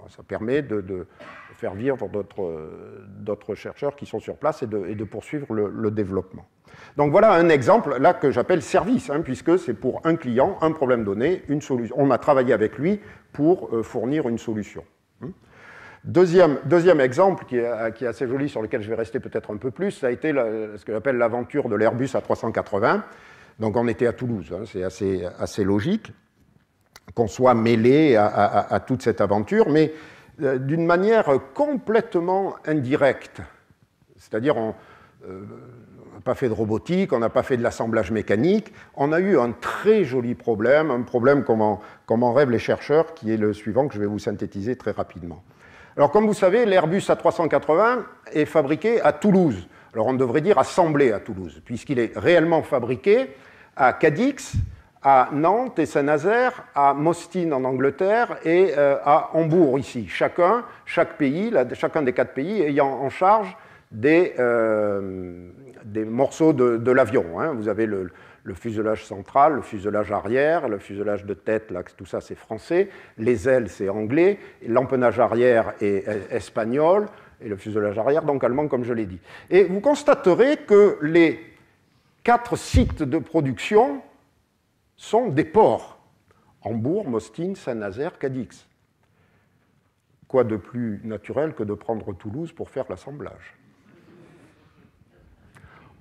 ça permet de faire vivre d'autres chercheurs qui sont sur place et de poursuivre le développement. Donc voilà un exemple là que j'appelle service, hein, puisque c'est pour un client, un problème donné, une solution. On a travaillé avec lui pour fournir une solution. Deuxième exemple qui est assez joli, sur lequel je vais rester peut-être un peu plus, ça a été ce que j'appelle l'aventure de l'Airbus A380. Donc on était à Toulouse, hein, c'est assez logique qu'on soit mêlé à toute cette aventure, mais d'une manière complètement indirecte. C'est-à-dire, on n'a pas fait de robotique, on n'a pas fait de l'assemblage mécanique, on a eu un très joli problème, un problème comme en rêvent les chercheurs, qui est le suivant que je vais vous synthétiser très rapidement. Alors, comme vous savez, l'Airbus A380 est fabriqué à Toulouse. Alors, on devrait dire assemblé à Toulouse, puisqu'il est réellement fabriqué à Cadix, à Nantes et Saint-Nazaire, à Mostyn en Angleterre et à Hambourg ici. Chacun des 4 pays ayant en charge des morceaux de l'avion. Hein. Vous avez le fuselage central, le fuselage arrière, le fuselage de tête, là, tout ça c'est français, les ailes c'est anglais, l'empennage arrière est espagnol, et le fuselage arrière donc allemand comme je l'ai dit. Et vous constaterez que les 4 sites de production sont des ports. Hambourg, Mostyn, Saint-Nazaire, Cadix. Quoi de plus naturel que de prendre Toulouse pour faire l'assemblage?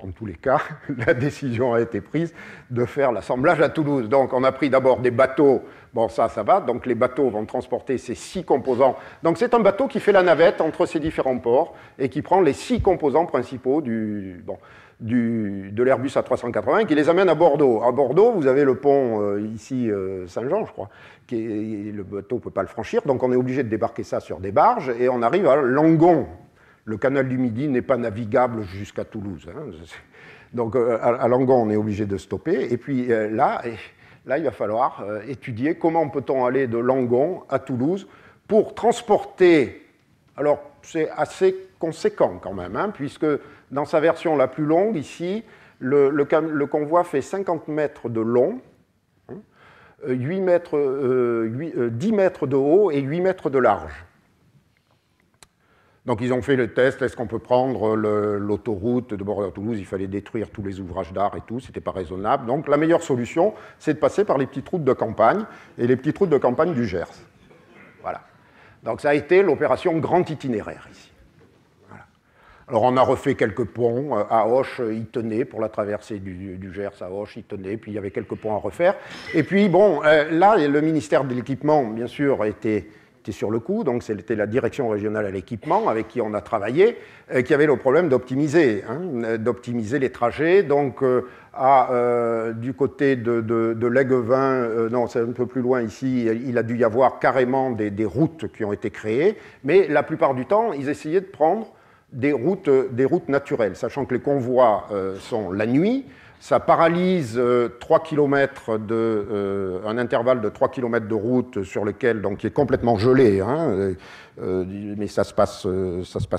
En tous les cas, la décision a été prise de faire l'assemblage à Toulouse. Donc on a pris d'abord des bateaux, bon ça va, donc les bateaux vont transporter ces 6 composants. Donc c'est un bateau qui fait la navette entre ces différents ports et qui prend les 6 composants principaux de l'Airbus A380 qui les amène à Bordeaux. À Bordeaux, vous avez le pont ici, Saint-Jean, je crois, le bateau ne peut pas le franchir, donc on est obligé de débarquer ça sur des barges et on arrive à Langon. Le canal du Midi n'est pas navigable jusqu'à Toulouse. Hein. Donc à Langon, on est obligé de stopper. Et puis là, il va falloir étudier comment peut-on aller de Langon à Toulouse pour transporter. Alors, c'est assez conséquent quand même, hein, puisque dans sa version la plus longue, ici, le convoi fait 50 mètres de long, 10 mètres de haut et 8 mètres de large. Donc ils ont fait le test, est-ce qu'on peut prendre l'autoroute de Bordeaux à Toulouse, il fallait détruire tous les ouvrages d'art et tout, c'était pas raisonnable. Donc la meilleure solution, c'est de passer par les petites routes de campagne, et les petites routes de campagne du Gers. Voilà. Donc ça a été l'opération Grand Itinéraire ici. Voilà. Alors on a refait quelques ponts, à Auch, ils tenaient pour la traversée du Gers à Auch, ils tenaient, puis il y avait quelques ponts à refaire. Et puis bon, là, le ministère de l'Équipement, bien sûr, était sur le coup, donc c'était la direction régionale à l'équipement avec qui on a travaillé, qui avait le problème d'optimiser les trajets. Donc du côté de l'Aiguevin, non, c'est un peu plus loin ici, il a dû y avoir carrément des routes qui ont été créées, mais la plupart du temps, ils essayaient de prendre des routes naturelles, sachant que les convois sont la nuit. Ça paralyse 3 km un intervalle de 3 km de route sur lequel, donc, qui est complètement gelé, hein, mais ça se passe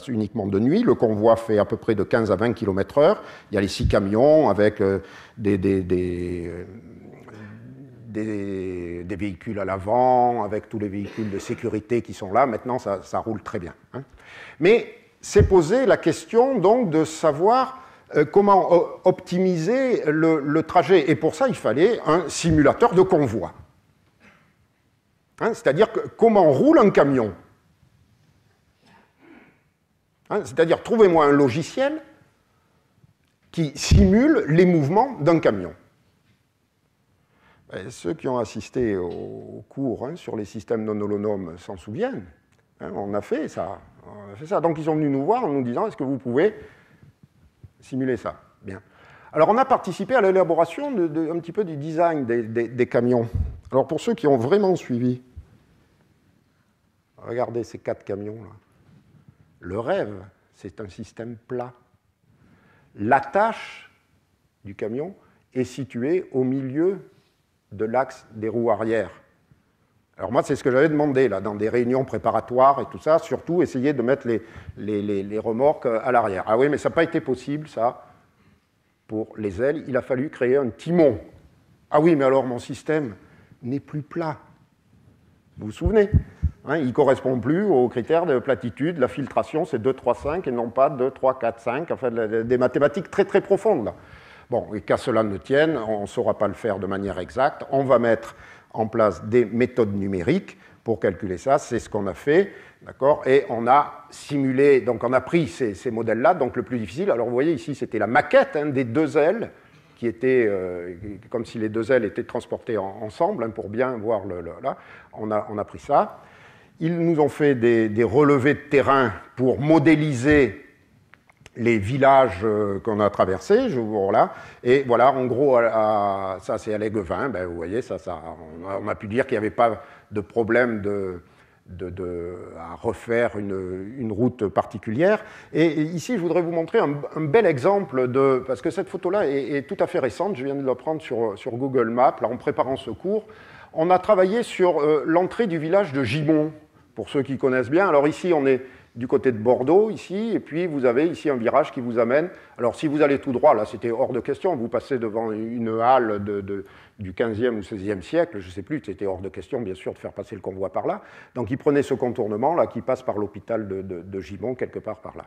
uniquement de nuit. Le convoi fait à peu près de 15 à 20 km/h. Il y a les 6 camions avec des véhicules à l'avant, avec tous les véhicules de sécurité qui sont là. Maintenant, ça roule très bien. Hein. Mais c'est posé la question donc de savoir comment optimiser le trajet. Et pour ça, il fallait un simulateur de convoi. Hein, c'est-à-dire comment roule un camion. Hein, c'est-à-dire, trouvez-moi un logiciel qui simule les mouvements d'un camion. Et ceux qui ont assisté au cours hein, sur les systèmes non holonomes s'en souviennent. Hein, on a fait ça. Donc, ils sont venus nous voir en nous disant, est-ce que vous pouvez simuler ça? Bien. Alors, on a participé à l'élaboration un petit peu du design des camions. Alors, pour ceux qui ont vraiment suivi, regardez ces 4 camions-là. Le rêve, c'est un système plat. L'attache du camion est située au milieu de l'axe des roues arrière. Alors moi, c'est ce que j'avais demandé là, dans des réunions préparatoires et tout ça, surtout essayer de mettre les remorques à l'arrière. Ah oui, mais ça n'a pas été possible, ça, pour les ailes. Il a fallu créer un timon. Ah oui, mais alors mon système n'est plus plat. Vous vous souvenez hein, il ne correspond plus aux critères de platitude. La filtration, c'est 2, 3, 5 et non pas 2, 3, 4, 5. Enfin, des mathématiques très, très profondes. Là. Bon, et qu'à cela ne tienne, on ne saura pas le faire de manière exacte. On va mettre en place des méthodes numériques pour calculer ça. C'est ce qu'on a fait, d'accord. Et on a simulé, donc on a pris ces modèles-là, donc le plus difficile. Alors vous voyez ici, c'était la maquette hein, des 2 ailes, qui était comme si les 2 ailes étaient transportées ensemble, hein, pour bien voir là. On a pris ça. Ils nous ont fait des relevés de terrain pour modéliser les villages qu'on a traversés, voilà. Et voilà, en gros, ça c'est à l'Aiguevin, ben, vous voyez, on a pu dire qu'il n'y avait pas de problème à refaire une route particulière. Et ici, je voudrais vous montrer un bel exemple parce que cette photo-là est tout à fait récente, je viens de la prendre sur Google Maps, là, en préparant ce cours. On a travaillé sur l'entrée du village de Gimont, pour ceux qui connaissent bien. Alors ici, on est du côté de Bordeaux, ici, et puis vous avez ici un virage qui vous amène. Alors si vous allez tout droit, là c'était hors de question, vous passez devant une halle du 15e ou 16e siècle, je ne sais plus, c'était hors de question bien sûr de faire passer le convoi par là. Donc il prenait ce contournement là qui passe par l'hôpital de Gimont, quelque part par là.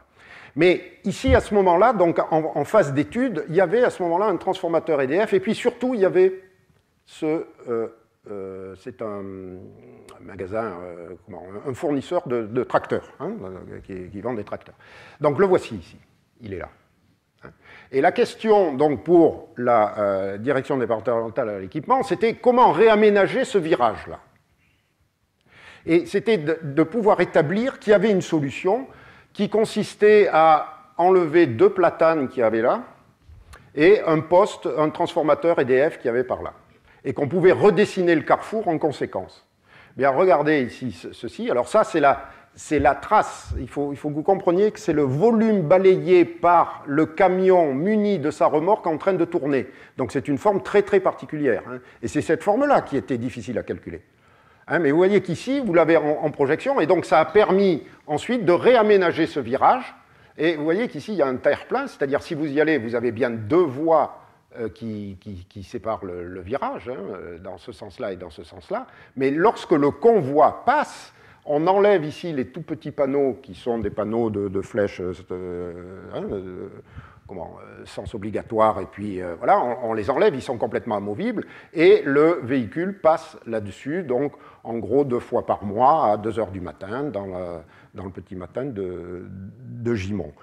Mais ici à ce moment-là, donc en phase d'étude, il y avait à ce moment-là un transformateur EDF, et puis surtout il y avait c'est un magasin, un fournisseur de tracteurs, hein, qui vend des tracteurs. Donc le voici ici, il est là. Hein. Et la question donc, pour la direction départementale à l'équipement, c'était comment réaménager ce virage-là. Et c'était de pouvoir établir qu'il y avait une solution qui consistait à enlever 2 platanes qu'il y avait là et un transformateur EDF qu'il y avait par là. Et qu'on pouvait redessiner le carrefour en conséquence. Bien, regardez ici ceci. Alors ça, c'est la trace. Il faut que vous compreniez que c'est le volume balayé par le camion muni de sa remorque en train de tourner. Donc c'est une forme très très particulière. Hein. Et c'est cette forme-là qui était difficile à calculer. Hein, mais vous voyez qu'ici, vous l'avez en projection, et donc ça a permis ensuite de réaménager ce virage. Et vous voyez qu'ici, il y a un terre-plein, c'est-à-dire si vous y allez, vous avez bien 2 voies qui sépare le virage, hein, dans ce sens-là et dans ce sens-là. Mais lorsque le convoi passe, on enlève ici les tout petits panneaux qui sont des panneaux de flèches sens obligatoire, et puis voilà, on les enlève, ils sont complètement amovibles, et le véhicule passe là-dessus, donc en gros 2 fois par mois à 2 h du matin, dans le petit matin de Gimont.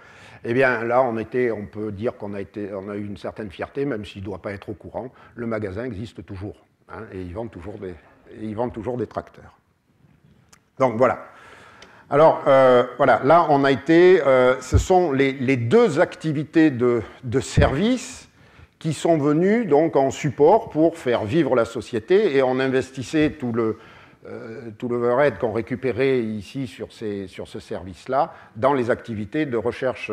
Eh bien, là, on peut dire qu'on a eu une certaine fierté, même s'il ne doit pas être au courant. Le magasin existe toujours, hein, et ils vendent toujours des tracteurs. Donc, voilà. Alors, voilà, là, on a été... ce sont les 2 activités de service qui sont venues donc, en support pour faire vivre la société, et on investissait tout l'overhead qu'on récupérait ici sur ce service-là dans les activités de recherche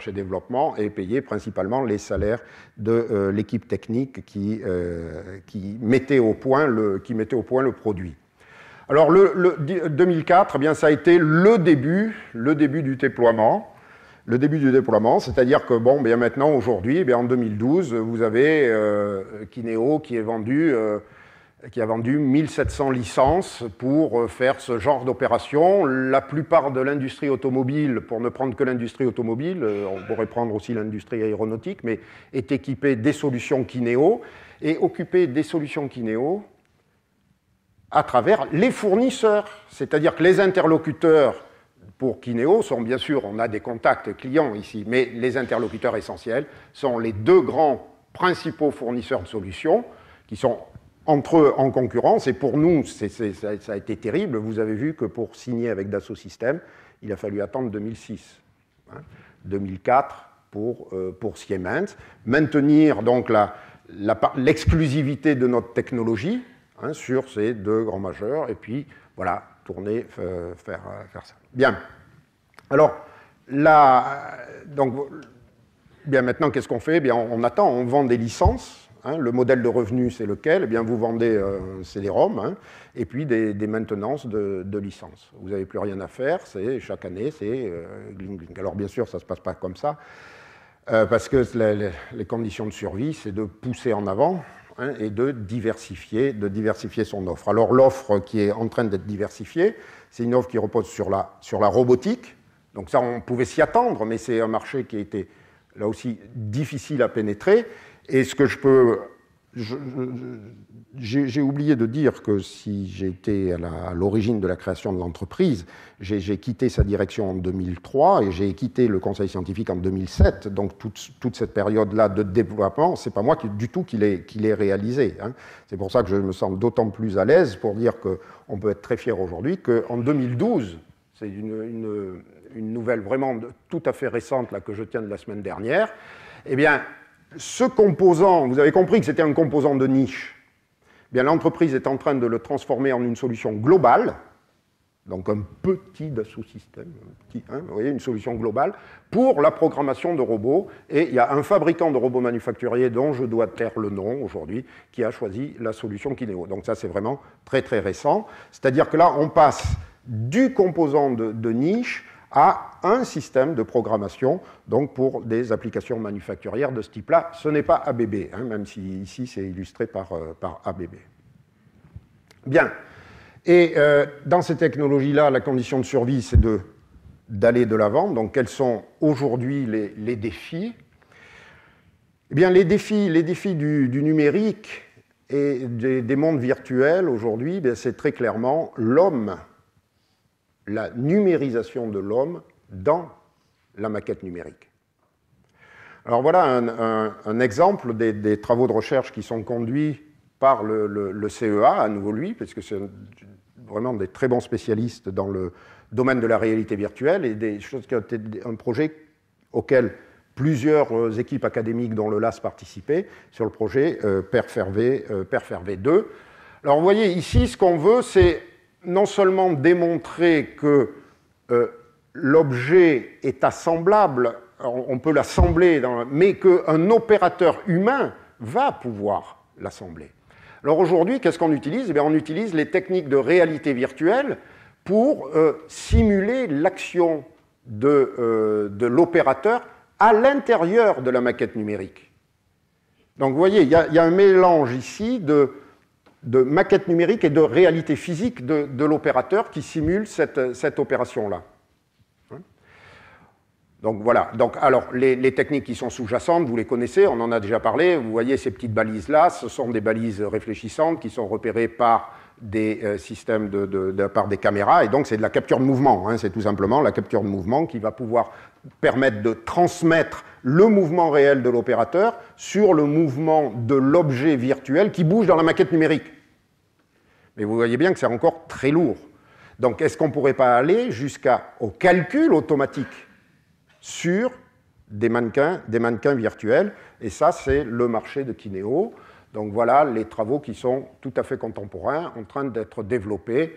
et développement et payer principalement les salaires de l'équipe technique qui mettait au point le produit. Alors, le 2004, eh bien, ça a été le début du déploiement. Le début du déploiement, c'est-à-dire que, bon, bien maintenant, aujourd'hui, en 2012, vous avez Kineo qui a vendu 1700 licences pour faire ce genre d'opération. La plupart de l'industrie automobile, pour ne prendre que l'industrie automobile, on pourrait prendre aussi l'industrie aéronautique, mais est équipée des solutions Kineo et occupée des solutions Kineo à travers les fournisseurs. C'est-à-dire que les interlocuteurs pour Kineo sont bien sûr, on a des contacts clients ici, mais les interlocuteurs essentiels sont les deux grands principaux fournisseurs de solutions qui sont entre eux en concurrence. Et pour nous, ça a été terrible. Vous avez vu que pour signer avec Dassault Systèmes, il a fallu attendre 2006, 2004 pour Siemens, maintenir donc l'exclusivité de notre technologie sur ces deux grands majeurs, et puis voilà, tourner, faire ça. Bien. Alors, là, donc, bien maintenant, qu'est-ce qu'on fait? Bien, on attend, on vend des licences. Le modèle de revenu, c'est lequel? Eh bien, vous vendez CD-ROM, et puis des maintenances de licences. Vous n'avez plus rien à faire, chaque année, c'est gling, gling. Alors, bien sûr, ça ne se passe pas comme ça, parce que les conditions de survie, c'est de pousser en avant, et de diversifier son offre. Alors l'offre qui est en train d'être diversifiée, c'est une offre qui repose sur la robotique. Donc ça, on pouvait s'y attendre, mais c'est un marché qui a été là aussi difficile à pénétrer. Et ce que j'ai oublié de dire que si j'étais à l'origine de la création de l'entreprise, j'ai quitté sa direction en 2003 et j'ai quitté le conseil scientifique en 2007. Donc toute cette période-là de développement, c'est pas moi du tout qui l'ai réalisé. C'est pour ça que je me sens d'autant plus à l'aise pour dire qu'on peut être très fier aujourd'hui qu'en 2012, c'est une nouvelle vraiment tout à fait récente là, que je tiens de la semaine dernière, eh bien, ce composant, vous avez compris que c'était un composant de niche, eh bien, l'entreprise est en train de le transformer en une solution globale, donc un petit Dassault Systèmes, vous voyez, une solution globale, pour la programmation de robots. Et il y a un fabricant de robots manufacturiers dont je dois taire le nom aujourd'hui, qui a choisi la solution Kineo. Donc ça, c'est vraiment très très récent. C'est-à-dire que là, on passe du composant de niche à un système de programmation donc pour des applications manufacturières de ce type-là. Ce n'est pas ABB, même si ici c'est illustré par ABB. Bien. Et dans ces technologies-là, la condition de survie, c'est d'aller de l'avant. Donc, quels sont aujourd'hui les défis? Eh bien, les défis du numérique et des mondes virtuels aujourd'hui, c'est très clairement l'homme, la numérisation de l'homme dans la maquette numérique. Alors voilà un exemple des travaux de recherche qui sont conduits par le CEA, à nouveau lui, parce que c'est vraiment des très bons spécialistes dans le domaine de la réalité virtuelle et des choses qui ont été un projet auquel plusieurs équipes académiques dont le LAS participaient sur le projet PERFERV 2. Alors vous voyez ici, ce qu'on veut, c'est non seulement démontrer que l'objet est assemblable, on peut l'assembler, mais qu'un opérateur humain va pouvoir l'assembler. Alors aujourd'hui, qu'est-ce qu'on utilise? Eh bien, on utilise les techniques de réalité virtuelle pour simuler l'action de l'opérateur à l'intérieur de la maquette numérique. Donc vous voyez, il y a un mélange ici de maquette numérique et de réalité physique de l'opérateur qui simule cette opération-là. Donc voilà, alors les techniques qui sont sous-jacentes, vous les connaissez, on en a déjà parlé, vous voyez ces petites balises-là, ce sont des balises réfléchissantes qui sont repérées par des systèmes par des caméras, et donc c'est de la capture de mouvement, c'est tout simplement la capture de mouvement qui va pouvoir permettre de transmettre le mouvement réel de l'opérateur sur le mouvement de l'objet virtuel qui bouge dans la maquette numérique. Mais vous voyez bien que c'est encore très lourd. Donc est-ce qu'on ne pourrait pas aller jusqu'au calcul automatique sur des mannequins virtuels? Et ça, c'est le marché de Kineo. Donc voilà les travaux qui sont tout à fait contemporains, en train d'être développés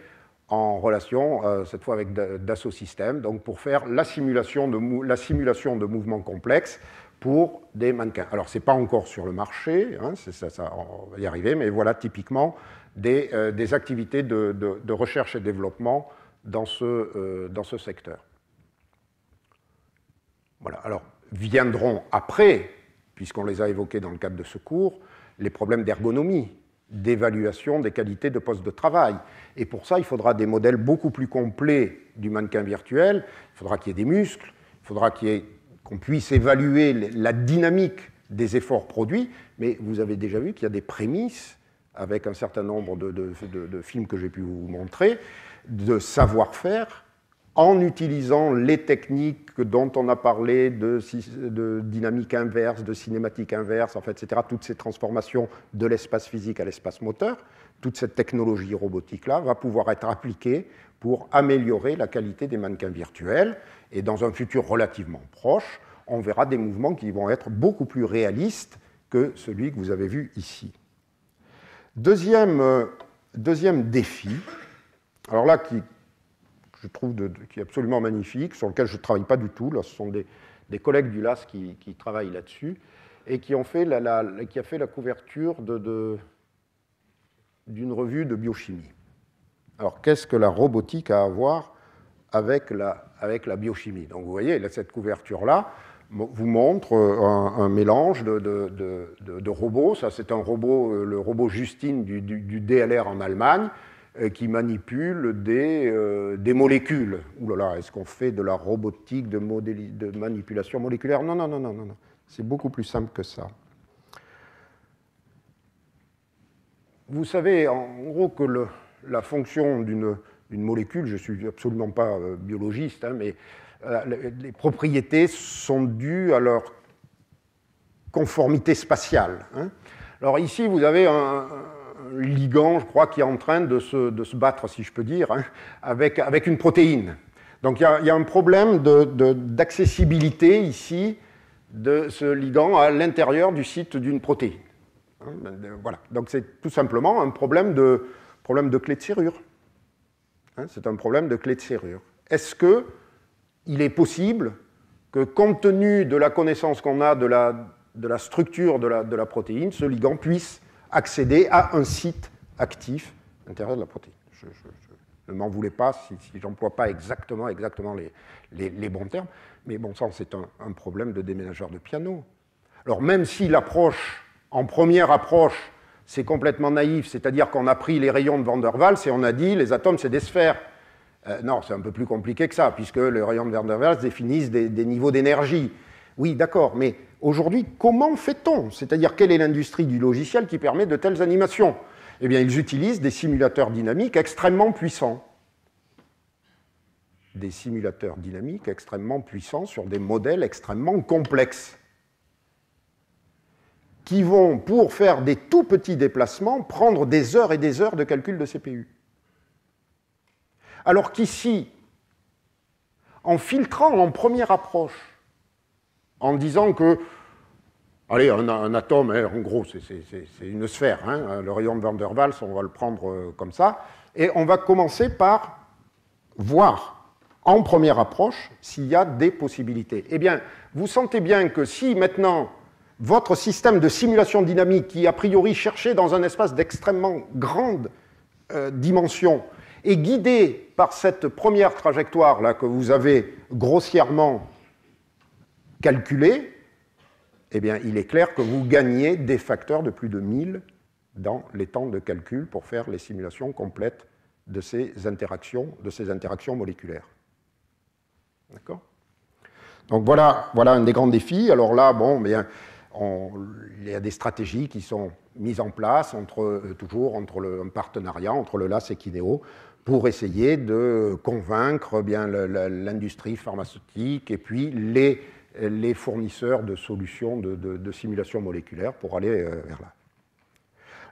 en relation, cette fois avec Dassault Systèmes, donc pour faire la simulation de mouvements complexes pour des mannequins. Alors, ce n'est pas encore sur le marché, hein, on va y arriver, mais voilà typiquement des activités de recherche et développement dans ce secteur. Voilà. Alors, viendront après, puisqu'on les a évoqués dans le cadre de ce cours, les problèmes d'ergonomie, d'évaluation des qualités de poste de travail. Et pour ça, il faudra des modèles beaucoup plus complets du mannequin virtuel, il faudra qu'il y ait des muscles, il faudra qu'on puisse évaluer la dynamique des efforts produits, mais vous avez déjà vu qu'il y a des prémices, avec un certain nombre de films que j'ai pu vous montrer, de savoir-faire, en utilisant les techniques dont on a parlé de dynamique inverse, de cinématique inverse, en fait, etc., toutes ces transformations de l'espace physique à l'espace moteur, toute cette technologie robotique-là va pouvoir être appliquée pour améliorer la qualité des mannequins virtuels. Et dans un futur relativement proche, on verra des mouvements qui vont être beaucoup plus réalistes que celui que vous avez vu ici. Deuxième défi, alors là, je trouve qui est absolument magnifique, sur lequel je ne travaille pas du tout. Là, ce sont des collègues du LAS qui travaillent là-dessus et qui a fait la couverture d'une revue de biochimie. Alors, qu'est-ce que la robotique a à voir avec la biochimie? Donc, vous voyez, cette couverture-là vous montre un mélange de robots. Ça, c'est un robot, le robot Justine du DLR en Allemagne, qui manipule des molécules. Ouh là là, est-ce qu'on fait de la robotique de manipulation moléculaire? Non, non, non, non, non. C'est beaucoup plus simple que ça. Vous savez, en gros, que la fonction d'une molécule, je ne suis absolument pas biologiste, hein, mais les propriétés sont dues à leur conformité spatiale. Hein. Alors ici, vous avez un ligand, je crois, qui est en train de se battre, si je peux dire, hein, avec une protéine. Donc il y a un problème d'accessibilité ici de ce ligand à l'intérieur du site d'une protéine. Hein, voilà. Donc c'est tout simplement un problème de clé de serrure. Hein, c'est un problème de clé de serrure. Est-ce qu'il est possible que, compte tenu de la connaissance qu'on a de la structure de la protéine, ce ligand puisse accéder à un site actif à l'intérieur de la protéine? Ne m'en voulez pas si je n'emploie pas exactement les bons termes, mais bon sang, c'est un problème de déménageur de piano. Alors même si l'approche, en première approche, c'est complètement naïf, c'est-à-dire qu'on a pris les rayons de Van der Waals et on a dit les atomes c'est des sphères. Non, c'est un peu plus compliqué que ça, puisque les rayons de Van der Waals définissent des niveaux d'énergie. Oui, d'accord, mais aujourd'hui, comment fait-on? C'est-à-dire, quelle est l'industrie du logiciel qui permet de telles animations? Eh bien, ils utilisent des simulateurs dynamiques extrêmement puissants. Des simulateurs dynamiques extrêmement puissants sur des modèles extrêmement complexes, qui vont, pour faire des tout petits déplacements, prendre des heures et des heures de calcul de CPU. Alors qu'ici, en filtrant en première approche, en disant que, allez, un atome, en gros, c'est une sphère, hein, le rayon de Van der Waals, on va le prendre comme ça, et on va commencer par voir, en première approche, s'il y a des possibilités. Eh bien, vous sentez bien que si maintenant, votre système de simulation dynamique, qui a priori cherchait dans un espace d'extrêmement grande dimension, est guidé par cette première trajectoire-là que vous avez grossièrement calculée, eh bien, il est clair que vous gagnez des facteurs de plus de 1000 dans les temps de calcul pour faire les simulations complètes de ces interactions moléculaires. D'accord? Donc voilà un des grands défis. Alors là, bon, bien, il y a des stratégies qui sont mises en place toujours entre un partenariat entre le LAS et Kineo pour essayer de convaincre bien l'industrie pharmaceutique et puis les fournisseurs de solutions de simulation moléculaire pour aller vers là.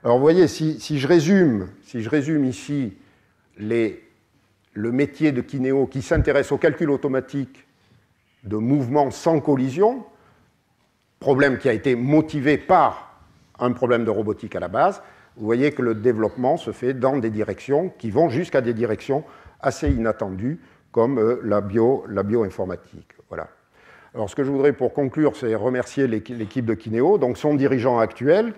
Alors vous voyez, si je résume ici le métier de Kineo qui s'intéresse au calcul automatique de mouvements sans collision, problème qui a été motivé par un problème de robotique à la base, vous voyez que le développement se fait dans des directions qui vont jusqu'à des directions assez inattendues, comme la bioinformatique. Voilà. Alors, ce que je voudrais pour conclure, c'est remercier l'équipe de Kineo, donc son dirigeant actuel,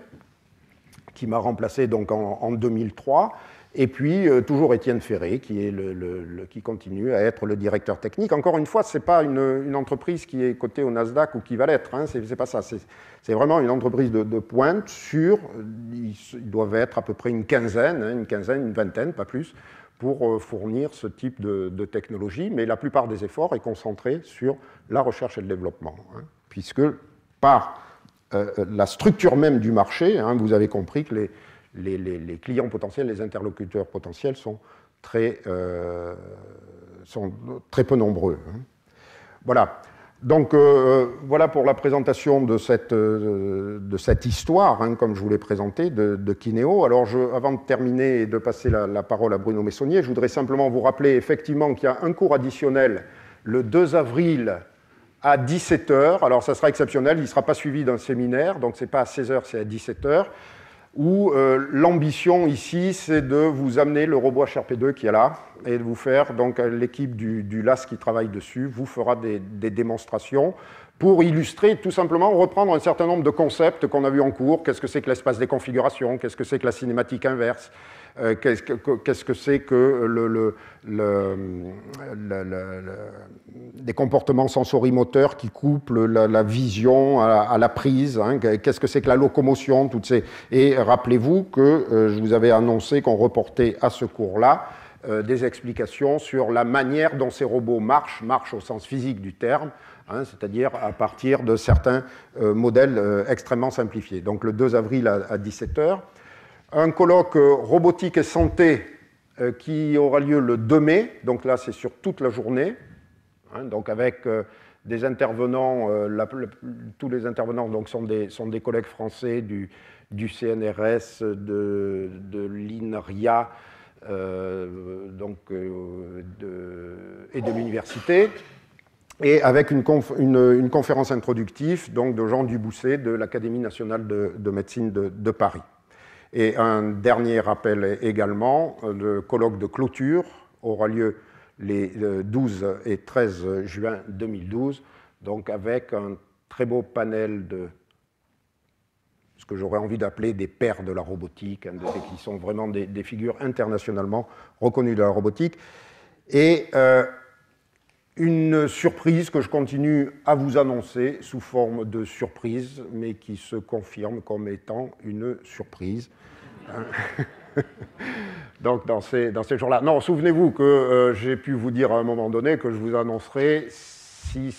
qui m'a remplacé donc en 2003, et puis toujours Étienne Ferré, qui continue à être le directeur technique. Encore une fois, ce n'est pas une entreprise qui est cotée au Nasdaq ou qui va l'être, hein, c'est pas ça. C'est vraiment une entreprise de pointe ils doivent être à peu près une quinzaine, une vingtaine, pas plus, pour fournir ce type de technologie, mais la plupart des efforts est concentré sur la recherche et le développement, hein, puisque par la structure même du marché, hein, vous avez compris que les clients potentiels, les interlocuteurs potentiels sont très peu nombreux. Hein. Voilà. Donc, voilà pour la présentation de cette histoire, hein, comme je vous l'ai présenté, de Kineo. Alors, avant de terminer et de passer la parole à Bruno Messonnier, je voudrais simplement vous rappeler effectivement qu'il y a un cours additionnel le 2 avril à 17h. Alors, ça sera exceptionnel, il ne sera pas suivi d'un séminaire, donc ce n'est pas à 16h, c'est à 17h, où l'ambition ici, c'est de vous amener le robot HRP2 qui est là, et de vous faire, donc l'équipe du LAS qui travaille dessus, vous fera des démonstrations pour illustrer, tout simplement, reprendre un certain nombre de concepts qu'on a vus en cours. Qu'est-ce que c'est que l'espace des configurations? Qu'est-ce que c'est que la cinématique inverse? Qu'est-ce que c'est que des comportements sensorimoteurs qui couplent la vision à la prise, hein, qu'est-ce que c'est que la locomotion, toutes ces... Et rappelez-vous que je vous avais annoncé qu'on reportait à ce cours-là des explications sur la manière dont ces robots marchent au sens physique du terme, hein, c'est-à-dire à partir de certains modèles extrêmement simplifiés. Donc le 2 avril à 17h. Un colloque robotique et santé qui aura lieu le 2 mai, donc là c'est sur toute la journée, hein, donc avec des intervenants, tous les intervenants donc, sont des collègues français du CNRS, de l'INRIA et de l'université, et avec une conférence introductive donc, de Jean Dubousset de l'Académie nationale de médecine de Paris. Et un dernier rappel également, le colloque de clôture aura lieu les 12 et 13 juin 2012, donc avec un très beau panel de ce que j'aurais envie d'appeler des pères de la robotique, hein, qui sont vraiment des figures internationalement reconnues de la robotique, et une surprise que je continue à vous annoncer sous forme de surprise, mais qui se confirme comme étant une surprise. Donc dans ces jours-là. Non, souvenez-vous que j'ai pu vous dire à un moment donné que je vous annoncerai si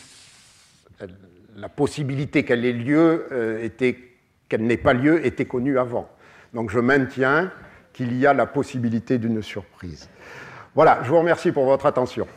la possibilité qu'elle ait lieu qu'elle n'ait pas lieu était connue avant. Donc je maintiens qu'il y a la possibilité d'une surprise. Voilà, je vous remercie pour votre attention.